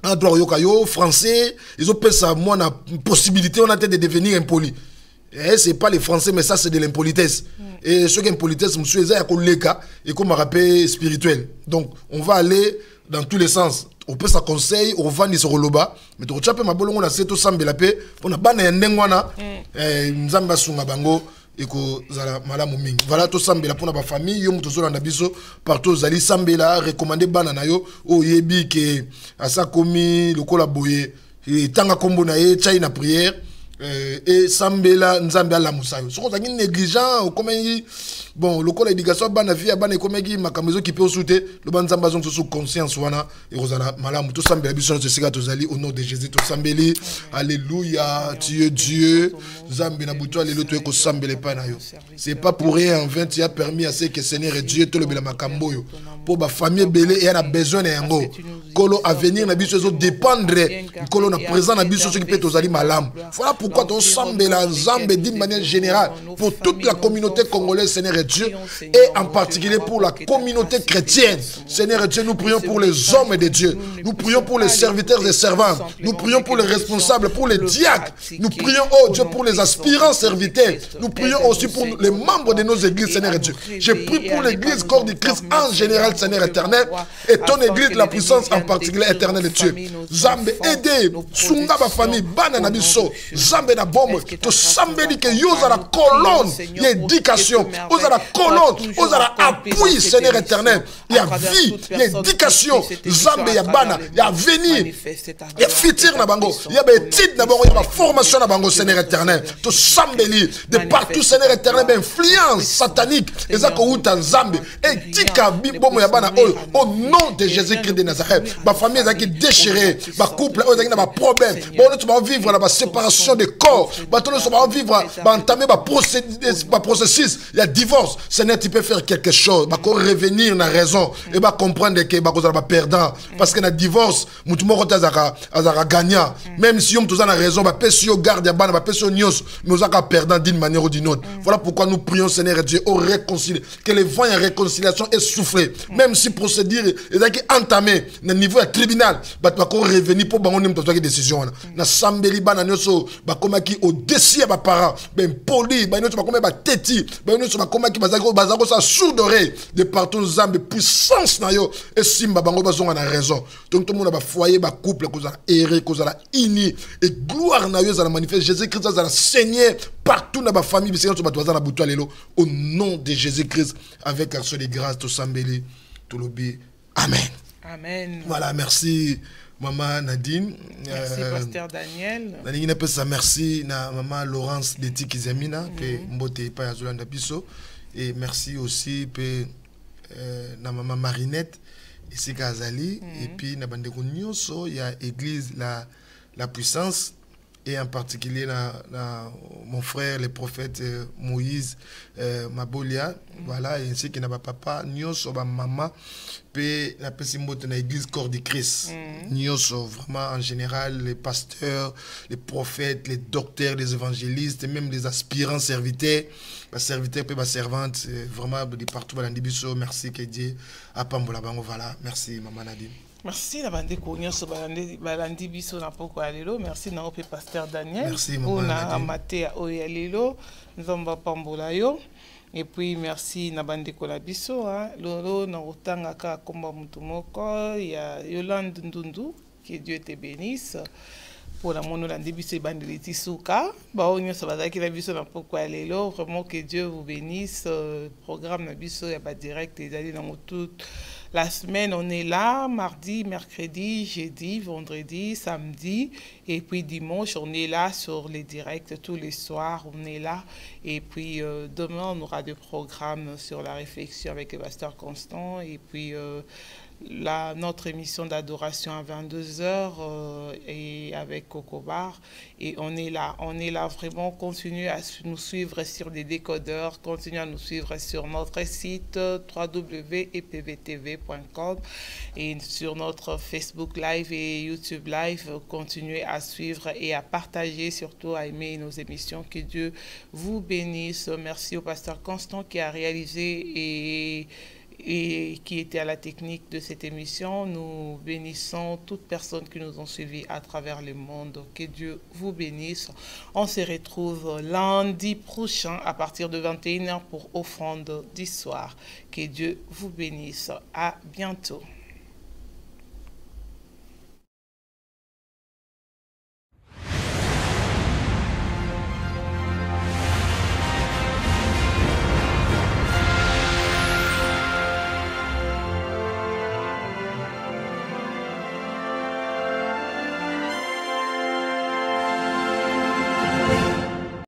un droit au yokayo français ils ont fait ça moi na possibilité on a de devenir impoli et c'est pas les français mais ça c'est de l'impolitesse et ce qui est impolitesse monsieur Eza yakoleka et comme un rappel spirituel, donc on va aller dans tous les sens on peut ça conseil on va ni sur loba mais tu chape ma bolongo na seto sambela pe pour na bana ndengwana nzamba sunga bango eko zala malamu mingi voilà to sambela pour na famille yo muto zola na biso partout zali sambela recommander bana na yo o yebi ke asa komi lokola boye tanga kombo na ye chai na prière et sambela nzambe ala musayo soko zangi négligent comme bon lokola éducation bana vie bana komeki makamezo qui peut souter le ban nzamba zong sous conscience wana et rozala malamu to sambela biso to sika to zali au nom de Jésus to sambeli alléluia Dieu nzambe na buto alelo to ko sambele pa na yo c'est pas pour rien en 20 tu as permis à ce que Seigneur et Dieu te le bela makambo yo pour ba famille belé et a besoin na yango kolo avenir na biso zo dépendre kolo na présent na biso ce qui peut to zali malamu voilà pourquoi ton sambela nzambe d'une manière générale pour toute la communauté congolaise Seigneur et Dieu et en particulier pour la communauté chrétienne Seigneur et Dieu nous prions pour les hommes de Dieu, nous prions pour les serviteurs et servantes, nous prions pour les responsables, pour les diacres, nous prions oh Dieu pour les aspirants serviteurs, nous prions aussi pour les membres de nos églises Seigneur et Dieu. Je prie pour l'église corps du Christ en général Seigneur éternel et ton église la puissance en particulier éternel de Dieu. Zambe aidez sunga ba famille bana na biso zambe na bombe to sambeli que yo za la colonne d'éducation aux à la colonne aux à la appui Seigneur éternel il y a vie il y a éducation zambe ya bana il y a venir il y a futur na bango il y a étude na bango il y a formation na bango Seigneur éternel to sambeli de partout Seigneur éternel influence satanique ezako uta nzambe et tika bibomo ya bana au nom de Jésus-Christ de Nazareth ma famille ezaki déchirée ma couple ezaki na ba problème bon tu vas vivre la séparation des corps ba to va vivre ba entamer ba processus il y a divorce Seigneur tu peux faire quelque chose ba ko revenir na raison et ba comprendre que ba ko za ba perdant parce que na divorce mutu moko tazaka azaka gagnant même si on tous na raison ba pesi yo garde ya bana ba pesi yo nyos nous aka perdant d'une manière ou d'une autre voilà pourquoi nous prions Seigneur et Dieu au réconcilier que le vent de réconciliation est soufflé même si procédure ezaki entamé na niveau ya tribunal ba ko revenir pour bango nemto toki décision na sambeli bana nyoso ba komaki au déci ba parents ben poli ba nyoso ba komaki ba teti ba nyoso ba komaki bazako sa soudoré de partout nzambe puissance na yo et simba bango bazonga na raison donc tout le monde ba foyer ba couple ko za erré ko za uni et gloire na yo za la manifeste Jésus-Christ za la Seigneur partout dans ma famille Seigneur to ba toza na butu lelo au nom de Jésus-Christ avec action de grâce to sambeli to lobi amen. Amen. Voilà, merci Maman Nadine. Merci Pasteur Daniel. Nadine peut ça merci na Maman Laurence de Tikizamina que mbote pa yazolanda biso et merci aussi pe na Maman Marinette ici Kazali et puis na bandeko nyonso ya église la puissance et en particulier mon frère, le prophète Moïse Mabolia, voilà, ainsi que na papa, nyonso ba maman, pe na pesimbote na église Corps de Christ, nyonso vraiment en général, les pasteurs, les prophètes, les docteurs, les évangélistes, et même les aspirants serviteurs, les serviteurs et les servantes, vraiment de partout dans le merci que Dieu a pambola bango, voilà, merci maman Nadine. Merci na bande ko nyonso balandi biso na poko ya lelo. Merci na ope pasteur Daniel. Merci maman Nadine. On a maté ya oya lelo nzomba pambola yo. Et puis merci na bande ko la biso lolo na otanga ka komba mutu moko ya Yolande Ndundu, que Dieu te bénisse. Pour la monolande biso bandeliti souka ba onyo so bazaki la biso na poko ya lelo. Vraiment que Dieu vous bénisse. Programme na biso ya ba direct ezali na toute la semaine. On est là mardi, mercredi, jeudi, vendredi, samedi et puis dimanche on est là sur les directs tous les soirs. On est là et puis demain on aura des programmes sur la réflexion avec le pasteur Constant et puis notre émission d'adoration à 22h et avec Coco Bar. Et on est là vraiment. Continuez à nous suivre sur les décodeurs, continuez à nous suivre sur notre site www.epvtv.com et sur notre Facebook Live et YouTube Live. Continuez à suivre et à partager, surtout à aimer nos émissions. Que Dieu vous bénisse. Merci au pasteur Constant qui a réalisé et qui était à la technique de cette émission. Nous bénissons toutes personnes qui nous ont suivis à travers le monde. Que Dieu vous bénisse. On se retrouve lundi prochain à partir de 21h pour offrande du soir. Que Dieu vous bénisse. À bientôt.